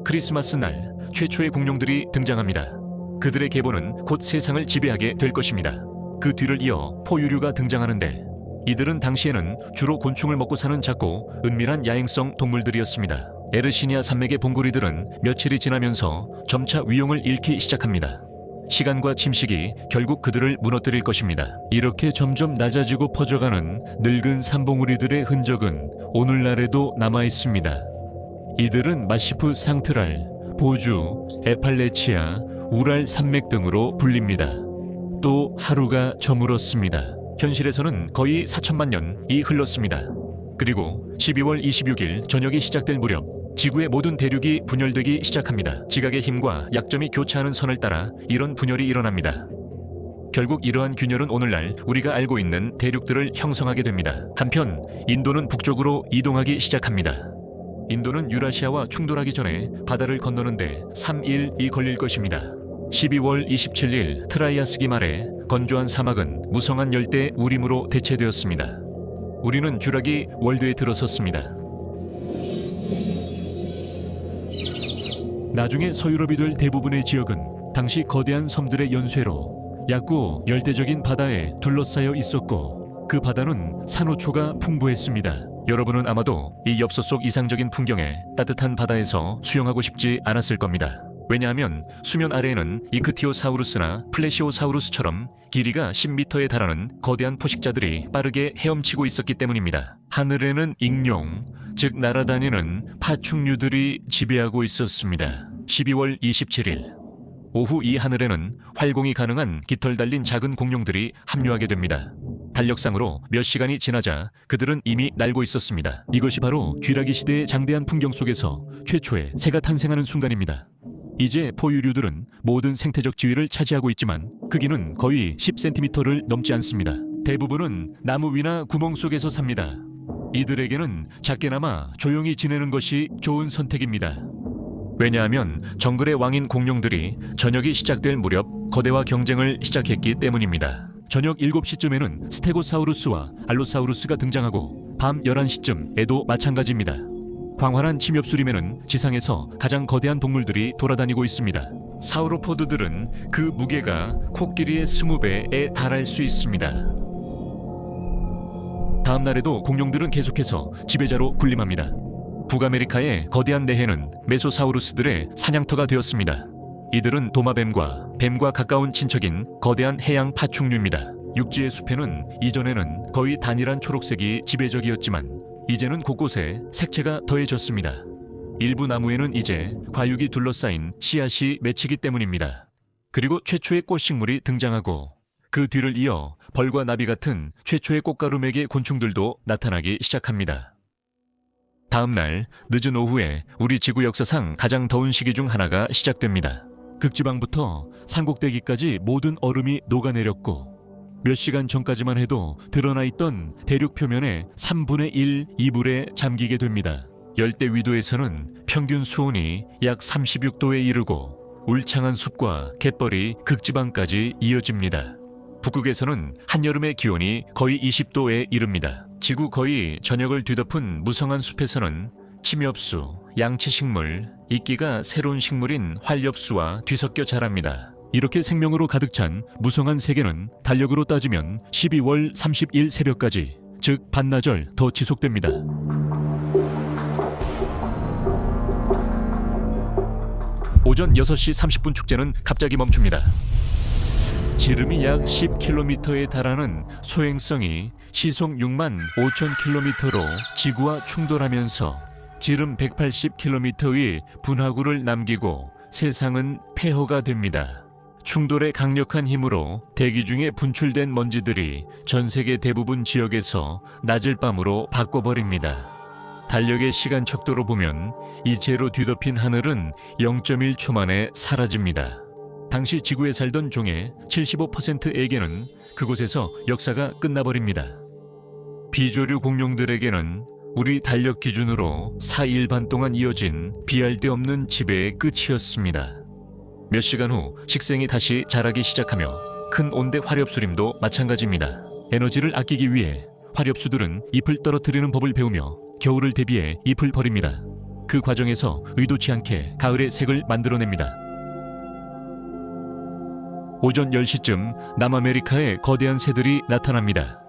크리스마스 날 최초의 공룡들이 등장합니다. 그들의 계보는 곧 세상을 지배하게 될 것입니다. 그 뒤를 이어 포유류가 등장하는데 이들은 당시에는 주로 곤충을 먹고 사는 작고 은밀한 야행성 동물들이었습니다. 에르시니아 산맥의 봉구리들은 며칠이 지나면서 점차 위용을 잃기 시작합니다. 시간과 침식이 결국 그들을 무너뜨릴 것입니다. 이렇게 점점 낮아지고 퍼져가는 늙은 산봉우리들의 흔적은 오늘날에도 남아 있습니다. 이들은 마시프 상트랄, 보주, 에팔레치아, 우랄 산맥 등으로 불립니다. 또 하루가 저물었습니다. 현실에서는 거의 4천만 년이 흘렀습니다. 그리고 12월 26일 저녁이 시작될 무렵 지구의 모든 대륙이 분열되기 시작합니다. 지각의 힘과 약점이 교차하는 선을 따라 이런 분열이 일어납니다. 결국 이러한 균열은 오늘날 우리가 알고 있는 대륙들을 형성하게 됩니다. 한편 인도는 북쪽으로 이동하기 시작합니다. 인도는 유라시아와 충돌하기 전에 바다를 건너는데 3일이 걸릴 것입니다. 12월 27일 트라이아스기 말에 건조한 사막은 무성한 열대 우림으로 대체되었습니다. 우리는 듀락이 월드에 들어섰습니다. 나중에 서유럽이 될 대부분의 지역은 당시 거대한 섬들의 연쇄로 얕고 열대적인 바다에 둘러싸여 있었고 그 바다는 산호초가 풍부했습니다. 여러분은 아마도 이 엽서 속 이상적인 풍경에 따뜻한 바다에서 수영하고 싶지 않았을 겁니다. 왜냐하면 수면 아래에는 이크티오사우루스나 플래시오사우루스처럼 길이가 10m에 달하는 거대한 포식자들이 빠르게 헤엄치고 있었기 때문입니다. 하늘에는 익룡, 즉 날아다니는 파충류들이 지배하고 있었습니다. 12월 27일 오후 이 하늘에는 활공이 가능한 깃털 달린 작은 공룡들이 합류하게 됩니다. 달력상으로 몇 시간이 지나자 그들은 이미 날고 있었습니다. 이것이 바로 쥐라기 시대의 장대한 풍경 속에서 최초의 새가 탄생하는 순간입니다. 이제 포유류들은 모든 생태적 지위를 차지하고 있지만 크기는 거의 10cm를 넘지 않습니다. 대부분은 나무 위나 구멍 속에서 삽니다. 이들에게는 작게나마 조용히 지내는 것이 좋은 선택입니다. 왜냐하면 정글의 왕인 공룡들이 저녁이 시작될 무렵 거대와 경쟁을 시작했기 때문입니다. 저녁 7시쯤에는 스테고사우루스와 알로사우루스가 등장하고 밤 11시쯤에도 마찬가지입니다. 광활한 침엽수림에는 지상에서 가장 거대한 동물들이 돌아다니고 있습니다. 사우로포드들은 그 무게가 코끼리의 20배에 달할 수 있습니다. 다음 날에도 공룡들은 계속해서 지배자로 군림합니다. 북아메리카의 거대한 내해는 메소사우루스들의 사냥터가 되었습니다. 이들은 도마뱀과 뱀과 가까운 친척인 거대한 해양 파충류입니다. 육지의 숲에는 이전에는 거의 단일한 초록색이 지배적이었지만 이제는 곳곳에 색채가 더해졌습니다. 일부 나무에는 이제 과육이 둘러싸인 씨앗이 맺히기 때문입니다. 그리고 최초의 꽃식물이 등장하고 그 뒤를 이어 벌과 나비 같은 최초의 꽃가루맥의 곤충들도 나타나기 시작합니다. 다음 날 늦은 오후에 우리 지구 역사상 가장 더운 시기 중 하나가 시작됩니다. 극지방부터 산꼭대기까지 모든 얼음이 녹아내렸고 몇 시간 전까지만 해도 드러나 있던 대륙 표면의 3분의 1 이불에 잠기게 됩니다. 열대 위도에서는 평균 수온이 약 36도에 이르고 울창한 숲과 갯벌이 극지방까지 이어집니다. 북극에서는 한여름의 기온이 거의 20도에 이릅니다. 지구 거의 전역을 뒤덮은 무성한 숲에서는 침엽수, 양치식물, 이끼가 새로운 식물인 활엽수와 뒤섞여 자랍니다. 이렇게 생명으로 가득 찬 무성한 세계는 달력으로 따지면 12월 30일 새벽까지, 즉 반나절 더 지속됩니다. 오전 6시 30분 축제는 갑자기 멈춥니다. 지름이 약 10km에 달하는 소행성이 시속 6만 5천 km로 지구와 충돌하면서 지름 180km의 분화구를 남기고 세상은 폐허가 됩니다. 충돌의 강력한 힘으로 대기 중에 분출된 먼지들이 전 세계 대부분 지역에서 낮을 밤으로 바꿔버립니다. 달력의 시간 척도로 보면 이체로 뒤덮인 하늘은 0.1초 만에 사라집니다. 당시 지구에 살던 종의 75%에게는 그곳에서 역사가 끝나버립니다. 비조류 공룡들에게는 우리 달력 기준으로 4일 반 동안 이어진 비할 데 없는 지배의 끝이었습니다. 몇 시간 후 식생이 다시 자라기 시작하며 큰 온대 화렵수림도 마찬가지입니다. 에너지를 아끼기 위해 화렵수들은 잎을 떨어뜨리는 법을 배우며 겨울을 대비해 잎을 버립니다. 그 과정에서 의도치 않게 가을의 색을 만들어냅니다. 오전 10시쯤 남아메리카에 거대한 새들이 나타납니다.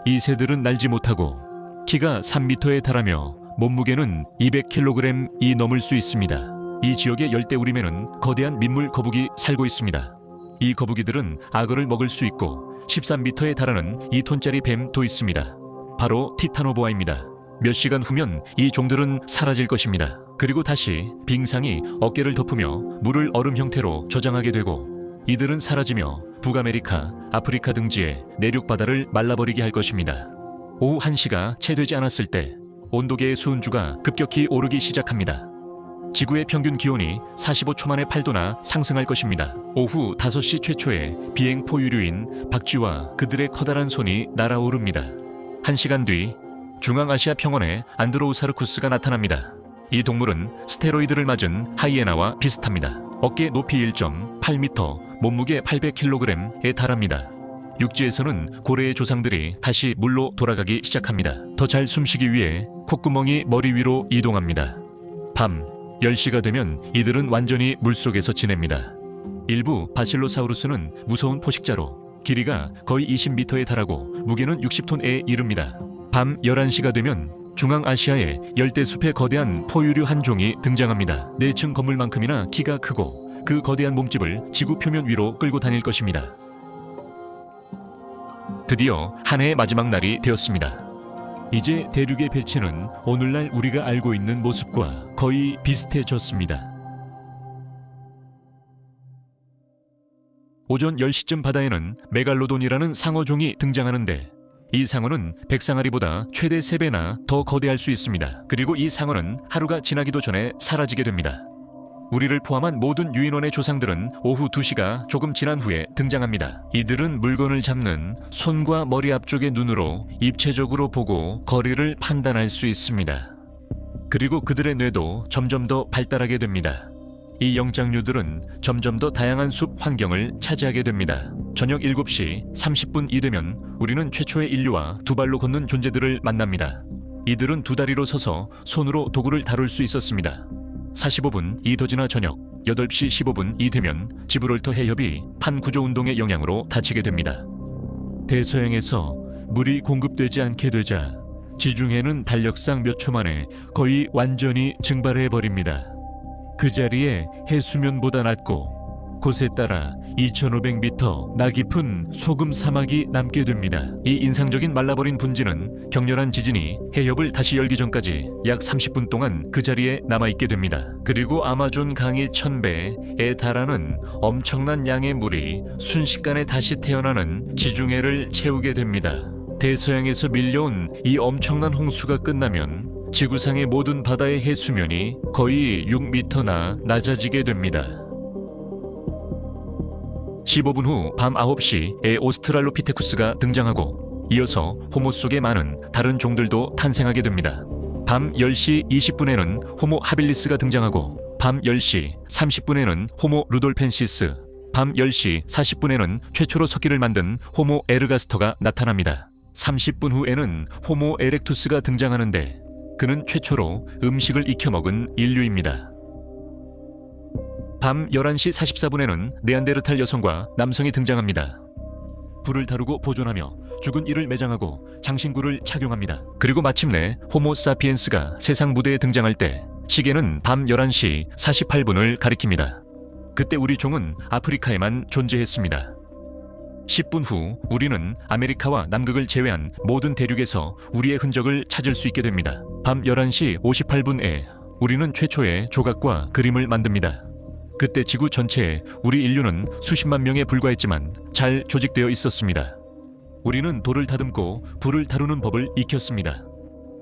이 새들은 날지 못하고 키가 3m에 달하며 몸무게는 200kg이 넘을 수 있습니다. 이 지역의 열대우림에는 거대한 민물 거북이 살고 있습니다. 이 거북이들은 악어를 먹을 수 있고 13m에 달하는 2톤짜리 뱀도 있습니다. 바로 티타노보아입니다. 몇 시간 후면 이 종들은 사라질 것입니다. 그리고 다시 빙상이 어깨를 덮으며 물을 얼음 형태로 저장하게 되고 이들은 사라지며 북아메리카, 아프리카 등지의 내륙 바다를 말라버리게 할 것입니다. 오후 1시가 채 되지 않았을 때 온도계의 수은주가 급격히 오르기 시작합니다. 지구의 평균 기온이 45초 만에 8도나 상승할 것입니다. 오후 5시 최초의 비행 포유류인 박쥐와 그들의 커다란 손이 날아오릅니다. 1시간 뒤 중앙아시아 평원에 안드로우사르쿠스가 나타납니다. 이 동물은 스테로이드를 맞은 하이에나와 비슷합니다. 어깨 높이 1.8m, 몸무게 800kg에 달합니다. 육지에서는 고래의 조상들이 다시 물로 돌아가기 시작합니다. 더 잘 숨쉬기 위해 콧구멍이 머리 위로 이동합니다. 밤 10시가 되면 이들은 완전히 물속에서 지냅니다. 일부 바실로사우루스는 무서운 포식자로 길이가 거의 20m에 달하고 무게는 60톤에 이릅니다. 밤 11시가 되면 중앙아시아의 열대숲의 거대한 포유류 한 종이 등장합니다. 4층 건물만큼이나 키가 크고 그 거대한 몸집을 지구 표면 위로 끌고 다닐 것입니다. 드디어 한 해의 마지막 날이 되었습니다. 이제 대륙의 배치는 오늘날 우리가 알고 있는 모습과 거의 비슷해졌습니다. 오전 10시쯤 바다에는 메갈로돈이라는 상어종이 등장하는데 이 상어는 백상아리보다 최대 3배나 더 거대할 수 있습니다. 그리고 이 상어는 하루가 지나기도 전에 사라지게 됩니다. 우리를 포함한 모든 유인원의 조상들은 오후 2시가 조금 지난 후에 등장합니다. 이들은 물건을 잡는 손과 머리 앞쪽의 눈으로 입체적으로 보고 거리를 판단할 수 있습니다. 그리고 그들의 뇌도 점점 더 발달하게 됩니다. 이 영장류들은 점점 더 다양한 숲 환경을 차지하게 됩니다. 저녁 7시 30분이 되면 우리는 최초의 인류와 두 발로 걷는 존재들을 만납니다. 이들은 두 다리로 서서 손으로 도구를 다룰 수 있었습니다. 45분이 더 지나 저녁 8시 15분이 되면 지브롤터 해협이 판구조 운동의 영향으로 닫히게 됩니다. 대서양에서 물이 공급되지 않게 되자 지중해는 달력상 몇 초 만에 거의 완전히 증발해버립니다. 그 자리에 해수면보다 낮고 곳에 따라 2500m 나깊은 소금 사막이 남게 됩니다. 이 인상적인 말라버린 분지는 격렬한 지진이 해협을 다시 열기 전까지 약 30분 동안 그 자리에 남아있게 됩니다. 그리고 아마존 강이 1000배에 달하는 엄청난 양의 물이 순식간에 다시 태어나는 지중해를 채우게 됩니다. 대서양에서 밀려온 이 엄청난 홍수가 끝나면 지구상의 모든 바다의 해수면이 거의 6m나 낮아지게 됩니다. 15분 후 밤 9시에 오스트랄로피테쿠스가 등장하고 이어서 호모 속의 많은 다른 종들도 탄생하게 됩니다. 밤 10시 20분에는 호모 하빌리스가 등장하고 밤 10시 30분에는 호모 루돌펜시스, 밤 10시 40분에는 최초로 석기를 만든 호모 에르가스터가 나타납니다. 30분 후에는 호모 에렉투스가 등장하는데 그는 최초로 음식을 익혀먹은 인류입니다. 밤 11시 44분에는 네안데르탈 여성과 남성이 등장합니다. 불을 다루고 보존하며 죽은 이를 매장하고 장신구를 착용합니다. 그리고 마침내 호모 사피엔스가 세상 무대에 등장할 때 시계는 밤 11시 48분을 가리킵니다. 그때 우리 종은 아프리카에만 존재했습니다. 10분 후 우리는 아메리카와 남극을 제외한 모든 대륙에서 우리의 흔적을 찾을 수 있게 됩니다. 밤 11시 58분에 우리는 최초의 조각과 그림을 만듭니다. 그때 지구 전체에 우리 인류는 수십만 명에 불과했지만 잘 조직되어 있었습니다. 우리는 돌을 다듬고 불을 다루는 법을 익혔습니다.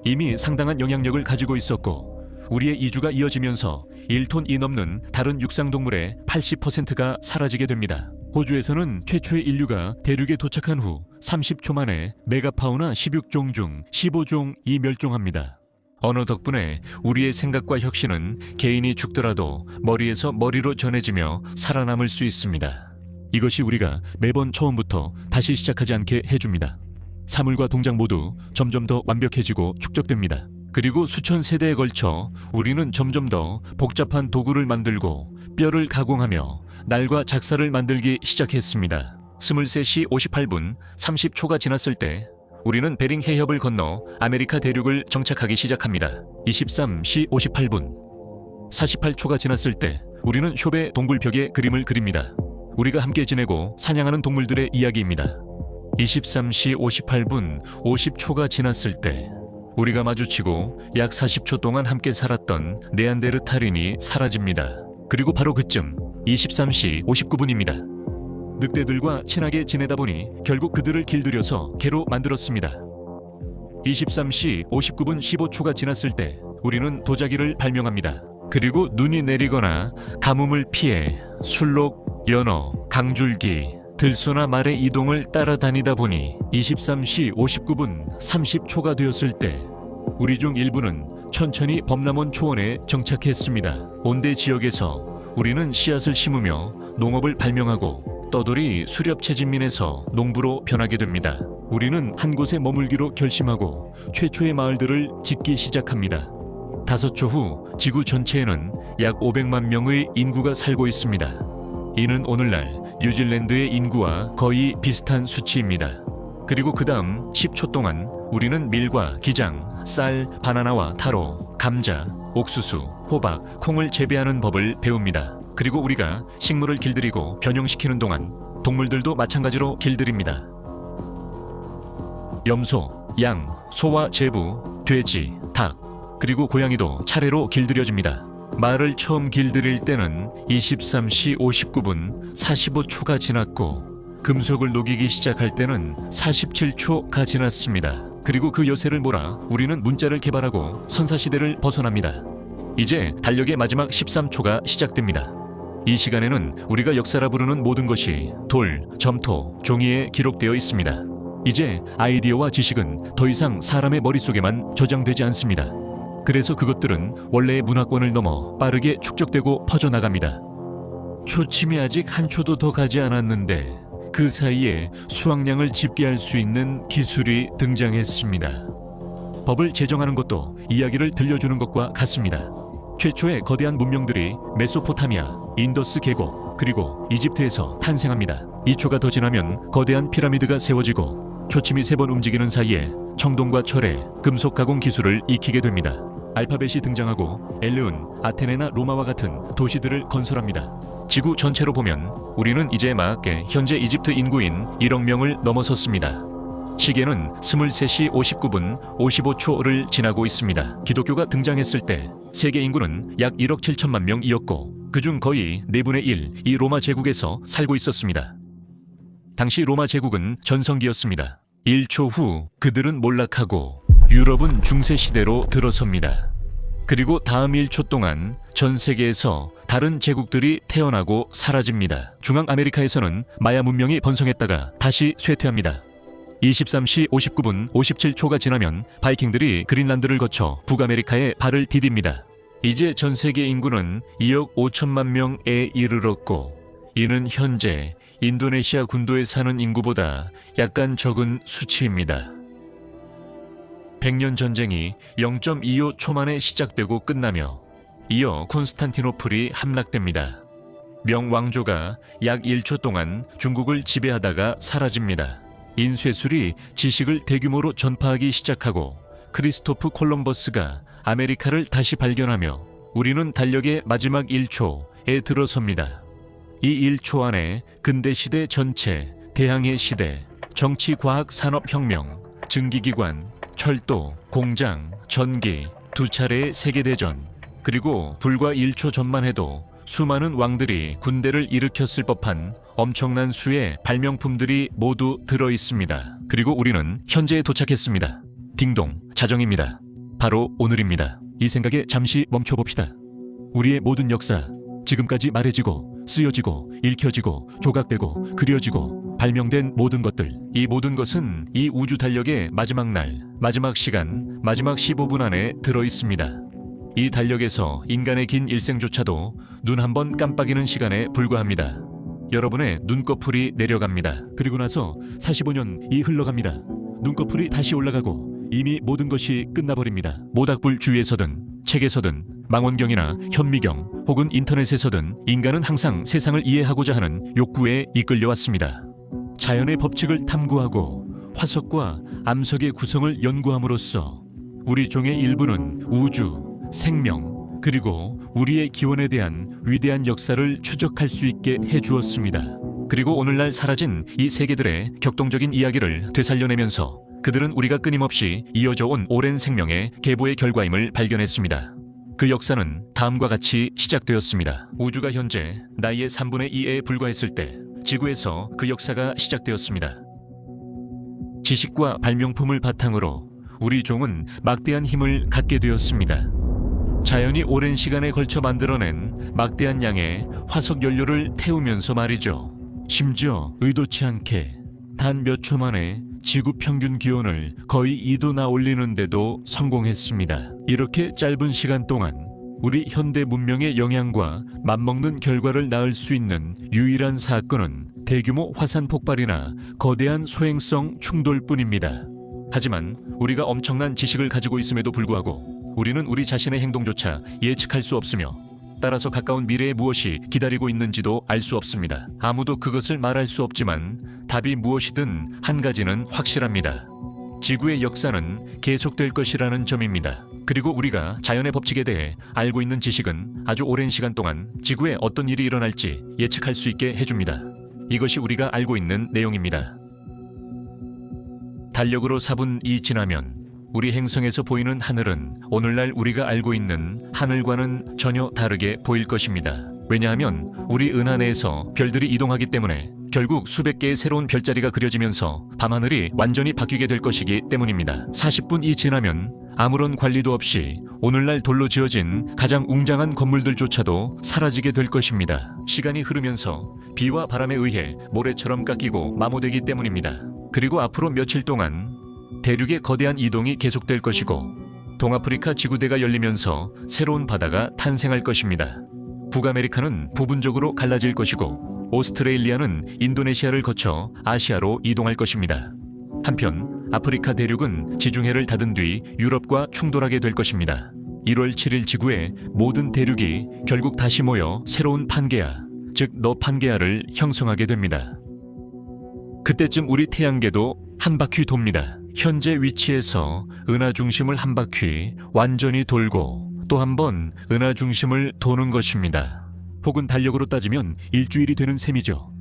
이미 상당한 영향력을 가지고 있었고 우리의 이주가 이어지면서 1톤이 넘는 다른 육상동물의 80%가 사라지게 됩니다. 호주에서는 최초의 인류가 대륙에 도착한 후 30초 만에 메가파우나 16종 중 15종이 멸종합니다. 언어 덕분에 우리의 생각과 혁신은 개인이 죽더라도 머리에서 머리로 전해지며 살아남을 수 있습니다. 이것이 우리가 매번 처음부터 다시 시작하지 않게 해줍니다. 사물과 동작 모두 점점 더 완벽해지고 축적됩니다. 그리고 수천 세대에 걸쳐 우리는 점점 더 복잡한 도구를 만들고 뼈를 가공하며 날과 작사를 만들기 시작했습니다. 23시 58분 30초가 지났을 때 우리는 베링 해협을 건너 아메리카 대륙을 정착하기 시작합니다. 23시 58분 48초가 지났을 때 우리는 숍의 동굴벽에 그림을 그립니다. 우리가 함께 지내고 사냥하는 동물들의 이야기입니다. 23시 58분 50초가 지났을 때 우리가 마주치고 약 40초 동안 함께 살았던 네안데르탈인이 사라집니다. 그리고 바로 그쯤 23시 59분입니다. 늑대들과 친하게 지내다 보니 결국 그들을 길들여서 개로 만들었습니다. 23시 59분 15초가 지났을 때 우리는 도자기를 발명합니다. 그리고 눈이 내리거나 가뭄을 피해 술록, 연어, 강줄기, 들소나 말의 이동을 따라다니다 보니 23시 59분 30초가 되었을 때 우리 중 일부는 천천히 범람원 초원에 정착했습니다. 온대 지역에서 우리는 씨앗을 심으며 농업을 발명하고 떠돌이 수렵채진민에서 농부로 변하게 됩니다. 우리는 한 곳에 머물기로 결심하고 최초의 마을들을 짓기 시작합니다. 5초 후 지구 전체에는 약 500만 명의 인구가 살고 있습니다. 이는 오늘날 뉴질랜드의 인구와 거의 비슷한 수치입니다. 그리고 그 다음 10초 동안 우리는 밀과 기장, 쌀, 바나나와 타로, 감자, 옥수수, 호박, 콩을 재배하는 법을 배웁니다. 그리고 우리가 식물을 길들이고 변형시키는 동안 동물들도 마찬가지로 길들입니다. 염소, 양, 소와 제부, 돼지, 닭, 그리고 고양이도 차례로 길들여집니다. 말을 처음 길들일 때는 23시 59분 45초가 지났고 금속을 녹이기 시작할 때는 47초가 지났습니다. 그리고 그 여세를 몰아 우리는 문자를 개발하고 선사시대를 벗어납니다. 이제 달력의 마지막 13초가 시작됩니다. 이 시간에는 우리가 역사라 부르는 모든 것이 돌, 점토, 종이에 기록되어 있습니다. 이제 아이디어와 지식은 더 이상 사람의 머릿속에만 저장되지 않습니다. 그래서 그것들은 원래의 문화권을 넘어 빠르게 축적되고 퍼져나갑니다. 초침이 아직 한 초도 더 가지 않았는데 그 사이에 수확량을 집계할 수 있는 기술이 등장했습니다. 법을 제정하는 것도 이야기를 들려주는 것과 같습니다. 최초의 거대한 문명들이 메소포타미아, 인더스 계곡, 그리고 이집트에서 탄생합니다. 2초가 더 지나면 거대한 피라미드가 세워지고 초침이 3번 움직이는 사이에 청동과 철의 금속 가공 기술을 익히게 됩니다. 알파벳이 등장하고 엘르온, 아테네나 로마와 같은 도시들을 건설합니다. 지구 전체로 보면 우리는 이제 막 현재 이집트 인구인 1억 명을 넘어섰습니다. 시계는 23시 59분 55초를 지나고 있습니다. 기독교가 등장했을 때 세계 인구는 약 1억 7천만 명이었고 그중 거의 4분의 1, 이 로마 제국에서 살고 있었습니다. 당시 로마 제국은 전성기였습니다. 1초 후 그들은 몰락하고 유럽은 중세시대로 들어섭니다. 그리고 다음 1초 동안 전 세계에서 다른 제국들이 태어나고 사라집니다. 중앙아메리카에서는 마야 문명이 번성했다가 다시 쇠퇴합니다. 23시 59분 57초가 지나면 바이킹들이 그린란드를 거쳐 북아메리카에 발을 디딥니다. 이제 전 세계 인구는 2억 5천만 명에 이르렀고 이는 현재 인도네시아 군도에 사는 인구보다 약간 적은 수치입니다. 100년 전쟁이 0.25초 만에 시작되고 끝나며 이어 콘스탄티노플이 함락됩니다. 명왕조가 약 1초 동안 중국을 지배하다가 사라집니다. 인쇄술이 지식을 대규모로 전파하기 시작하고 크리스토프 콜럼버스가 아메리카를 다시 발견하며 우리는 달력의 마지막 1초에 들어섭니다. 이 1초 안에 근대시대 전체, 대항해 시대, 정치, 과학, 산업혁명, 증기기관, 철도, 공장, 전기, 2차례의 세계대전, 그리고 불과 1초 전만 해도 수많은 왕들이 군대를 일으켰을 법한 엄청난 수의 발명품들이 모두 들어있습니다. 그리고 우리는 현재에 도착했습니다. 딩동, 자정입니다. 바로 오늘입니다. 이 생각에 잠시 멈춰봅시다. 우리의 모든 역사, 지금까지 말해지고 쓰여지고 읽혀지고 조각되고 그려지고 발명된 모든 것들, 이 모든 것은 이 우주 달력의 마지막 날, 마지막 시간, 마지막 15분 안에 들어있습니다. 이 달력에서 인간의 긴 일생조차도 눈 한 번 깜빡이는 시간에 불과합니다. 여러분의 눈꺼풀이 내려갑니다. 그리고 나서 45년이 흘러갑니다. 눈꺼풀이 다시 올라가고 이미 모든 것이 끝나버립니다. 모닥불 주위에서든 책에서든 망원경이나 현미경 혹은 인터넷에서든 인간은 항상 세상을 이해하고자 하는 욕구에 이끌려왔습니다. 자연의 법칙을 탐구하고 화석과 암석의 구성을 연구함으로써 우리 종의 일부는 우주, 생명, 그리고 우리의 기원에 대한 위대한 역사를 추적할 수 있게 해주었습니다. 그리고 오늘날 사라진 이 세계들의 격동적인 이야기를 되살려내면서 그들은 우리가 끊임없이 이어져 온 오랜 생명의 계보의 결과임을 발견했습니다. 그 역사는 다음과 같이 시작되었습니다. 우주가 현재 나이의 3분의 2에 불과했을 때 지구에서 그 역사가 시작되었습니다. 지식과 발명품을 바탕으로 우리 종은 막대한 힘을 갖게 되었습니다. 자연이 오랜 시간에 걸쳐 만들어낸 막대한 양의 화석 연료를 태우면서 말이죠. 심지어 의도치 않게 단 몇 초 만에 지구 평균 기온을 거의 2도나 올리는데도 성공했습니다. 이렇게 짧은 시간 동안 우리 현대 문명의 영향과 맞먹는 결과를 낳을 수 있는 유일한 사건은 대규모 화산 폭발이나 거대한 소행성 충돌뿐입니다. 하지만 우리가 엄청난 지식을 가지고 있음에도 불구하고 우리는 우리 자신의 행동조차 예측할 수 없으며 따라서 가까운 미래에 무엇이 기다리고 있는지도 알 수 없습니다. 아무도 그것을 말할 수 없지만 답이 무엇이든 한 가지는 확실합니다. 지구의 역사는 계속될 것이라는 점입니다. 그리고 우리가 자연의 법칙에 대해 알고 있는 지식은 아주 오랜 시간 동안 지구에 어떤 일이 일어날지 예측할 수 있게 해줍니다. 이것이 우리가 알고 있는 내용입니다. 달력으로 4분이 지나면 우리 행성에서 보이는 하늘은 오늘날 우리가 알고 있는 하늘과는 전혀 다르게 보일 것입니다. 왜냐하면 우리 은하 내에서 별들이 이동하기 때문에 결국 수백 개의 새로운 별자리가 그려지면서 밤하늘이 완전히 바뀌게 될 것이기 때문입니다. 40분이 지나면 아무런 관리도 없이 오늘날 돌로 지어진 가장 웅장한 건물들조차도 사라지게 될 것입니다. 시간이 흐르면서 비와 바람에 의해 모래처럼 깎이고 마모되기 때문입니다. 그리고 앞으로 며칠 동안 대륙의 거대한 이동이 계속될 것이고 동아프리카 지구대가 열리면서 새로운 바다가 탄생할 것입니다. 북아메리카는 부분적으로 갈라질 것이고 오스트레일리아는 인도네시아를 거쳐 아시아로 이동할 것입니다. 한편 아프리카 대륙은 지중해를 닫은 뒤 유럽과 충돌하게 될 것입니다. 1월 7일 지구의 모든 대륙이 결국 다시 모여 새로운 판게아, 즉 너판게아를 형성하게 됩니다. 그때쯤 우리 태양계도 한 바퀴 돕니다. 현재 위치에서 은하 중심을 한 바퀴 완전히 돌고 또 한 번 은하 중심을 도는 것입니다. 혹은 달력으로 따지면 일주일이 되는 셈이죠.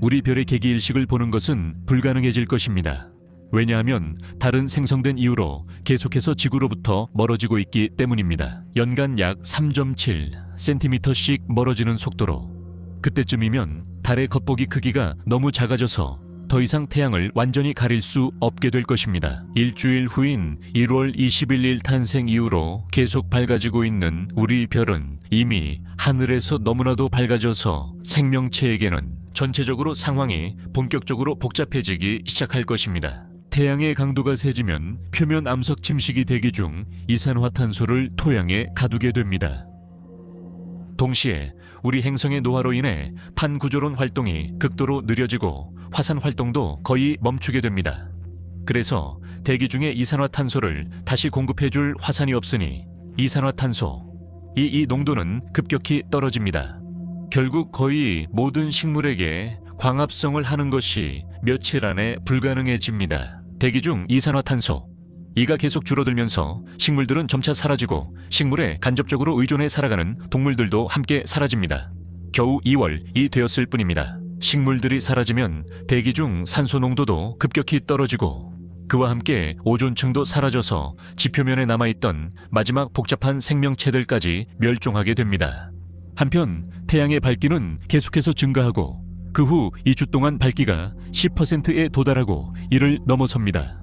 우리 별의 개기일식을 보는 것은 불가능해질 것입니다. 왜냐하면 달은 생성된 이후로 계속해서 지구로부터 멀어지고 있기 때문입니다. 연간 약 3.7cm씩 멀어지는 속도로. 그때쯤이면 달의 겉보기 크기가 너무 작아져서 더 이상 태양을 완전히 가릴 수 없게 될 것입니다. 일주일 후인 1월 21일 탄생 이후로 계속 밝아지고 있는 우리 별은 이미 하늘에서 너무나도 밝아져서 생명체에게는 전체적으로 상황이 본격적으로 복잡해지기 시작할 것입니다. 태양의 강도가 세지면 표면 암석 침식이 대기 중 이산화탄소를 토양에 가두게 됩니다. 동시에 우리 행성의 노화로 인해 판구조론 활동이 극도로 느려지고 화산 활동도 거의 멈추게 됩니다. 그래서 대기 중에 이산화탄소를 다시 공급해줄 화산이 없으니 이산화탄소, 이 농도는 급격히 떨어집니다. 결국 거의 모든 식물에게 광합성을 하는 것이 며칠 안에 불가능해집니다. 대기 중 이산화탄소, 이가 계속 줄어들면서 식물들은 점차 사라지고 식물에 간접적으로 의존해 살아가는 동물들도 함께 사라집니다. 겨우 2월이 되었을 뿐입니다. 식물들이 사라지면 대기 중 산소 농도도 급격히 떨어지고 그와 함께 오존층도 사라져서 지표면에 남아있던 마지막 복잡한 생명체들까지 멸종하게 됩니다. 한편 태양의 밝기는 계속해서 증가하고 그 후 2주 동안 밝기가 10%에 도달하고 이를 넘어섭니다.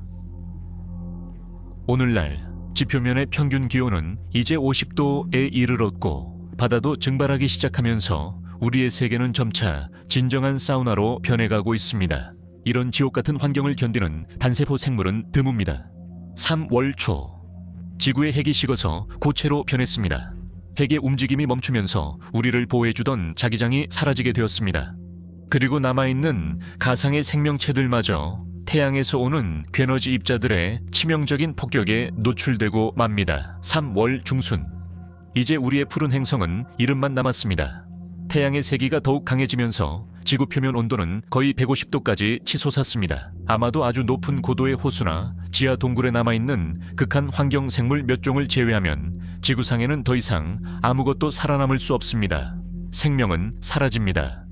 오늘날 지표면의 평균 기온은 이제 50도에 이르렀고 바다도 증발하기 시작하면서 우리의 세계는 점차 진정한 사우나로 변해가고 있습니다. 이런 지옥 같은 환경을 견디는 단세포 생물은 드뭅니다. 3월 초 지구의 핵이 식어서 고체로 변했습니다. 핵의 움직임이 멈추면서 우리를 보호해주던 자기장이 사라지게 되었습니다. 그리고 남아있는 가상의 생명체들마저 태양에서 오는 괴너지 입자들의 치명적인 폭격에 노출되고 맙니다. 3월 중순 이제 우리의 푸른 행성은 이름만 남았습니다. 태양의 세기가 더욱 강해지면서 지구 표면 온도는 거의 150도까지 치솟았습니다. 아마도 아주 높은 고도의 호수나 지하 동굴에 남아있는 극한 환경 생물 몇 종을 제외하면 지구상에는 더 이상 아무것도 살아남을 수 없습니다. 생명은 사라집니다.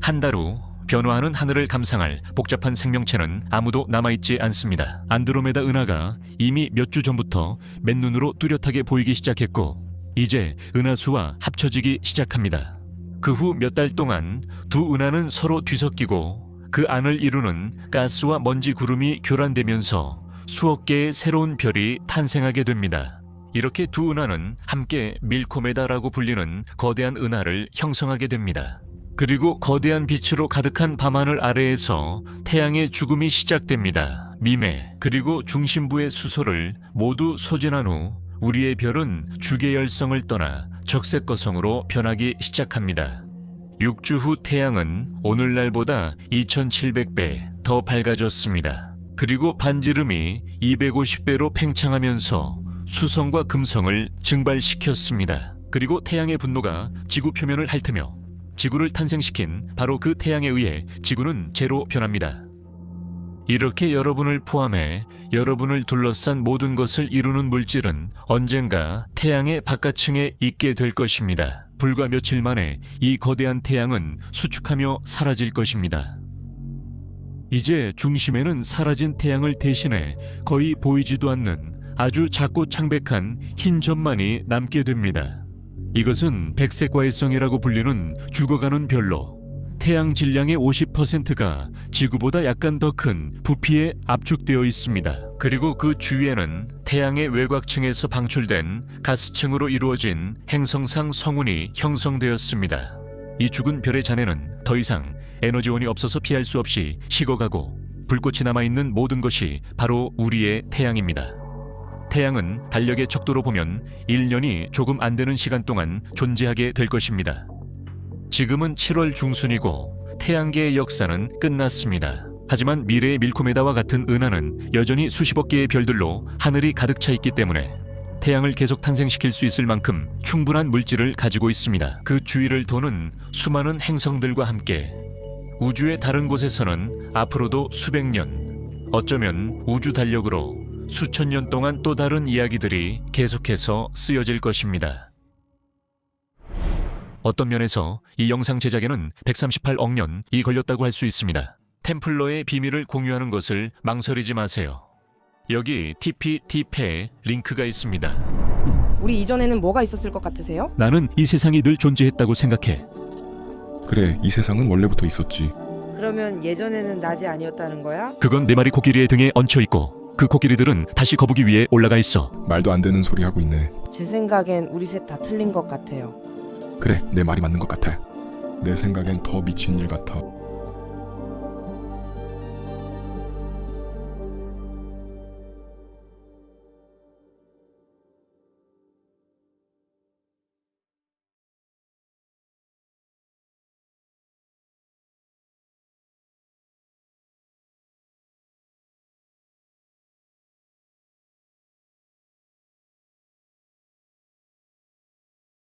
한 달 후 변화하는 하늘을 감상할 복잡한 생명체는 아무도 남아있지 않습니다. 안드로메다 은하가 이미 몇 주 전부터 맨눈으로 뚜렷하게 보이기 시작했고 이제 은하수와 합쳐지기 시작합니다. 그 후 몇 달 동안 두 은하는 서로 뒤섞이고 그 안을 이루는 가스와 먼지 구름이 교란되면서 수억 개의 새로운 별이 탄생하게 됩니다. 이렇게 두 은하는 함께 밀코메다라고 불리는 거대한 은하를 형성하게 됩니다. 그리고 거대한 빛으로 가득한 밤하늘 아래에서 태양의 죽음이 시작됩니다. 미매 그리고 중심부의 수소를 모두 소진한 후 우리의 별은 주계열성을 떠나 적색거성으로 변하기 시작합니다. 6주 후 태양은 오늘날보다 2700배 더 밝아졌습니다. 그리고 반지름이 250배로 팽창하면서 수성과 금성을 증발시켰습니다. 그리고 태양의 분노가 지구 표면을 핥으며 지구를 탄생시킨 바로 그 태양에 의해 지구는 재로 변합니다. 이렇게 여러분을 포함해 여러분을 둘러싼 모든 것을 이루는 물질은 언젠가 태양의 바깥층에 있게 될 것입니다. 불과 며칠 만에 이 거대한 태양은 수축하며 사라질 것입니다. 이제 중심에는 사라진 태양을 대신해 거의 보이지도 않는 아주 작고 창백한 흰 점만이 남게 됩니다. 이것은 백색과일성이라고 불리는 죽어가는 별로 태양 질량의 50%가 지구보다 약간 더 큰 부피에 압축되어 있습니다. 그리고 그 주위에는 태양의 외곽층에서 방출된 가스층으로 이루어진 행성상 성운이 형성되었습니다. 이 죽은 별의 잔해는 더 이상 에너지원이 없어서 피할 수 없이 식어가고 불꽃이 남아있는 모든 것이 바로 우리의 태양입니다. 태양은 달력의 척도로 보면 1년이 조금 안 되는 시간 동안 존재하게 될 것입니다. 지금은 7월 중순이고 태양계의 역사는 끝났습니다. 하지만 미래의 밀코메다와 같은 은하는 여전히 수십억 개의 별들로 하늘이 가득 차 있기 때문에 태양을 계속 탄생시킬 수 있을 만큼 충분한 물질을 가지고 있습니다. 그 주위를 도는 수많은 행성들과 함께 우주의 다른 곳에서는 앞으로도 수백 년, 어쩌면 우주 달력으로 수천 년 동안 또 다른 이야기들이 계속해서 쓰여질 것입니다. 어떤 면에서 이 영상 제작에는 138억 년이 걸렸다고 할 수 있습니다. 템플러의 비밀을 공유하는 것을 망설이지 마세요. 여기 TPT패 링크가 있습니다. 우리 이전에는 뭐가 있었을 것 같으세요? 나는 이 세상이 늘 존재했다고 생각해. 그래, 이 세상은 원래부터 있었지. 그러면 예전에는 낮이 아니었다는 거야? 그건 네 마리 코끼리의 등에 얹혀 있고 그 코끼리들은 다시 거북이 위에 올라가 있어. 말도 안 되는 소리 하고 있네. 제 생각엔 우리 셋 다 틀린 것 같아요. 그래, 내 말이 맞는 것 같아. 내 생각엔 더 미친 일 같아.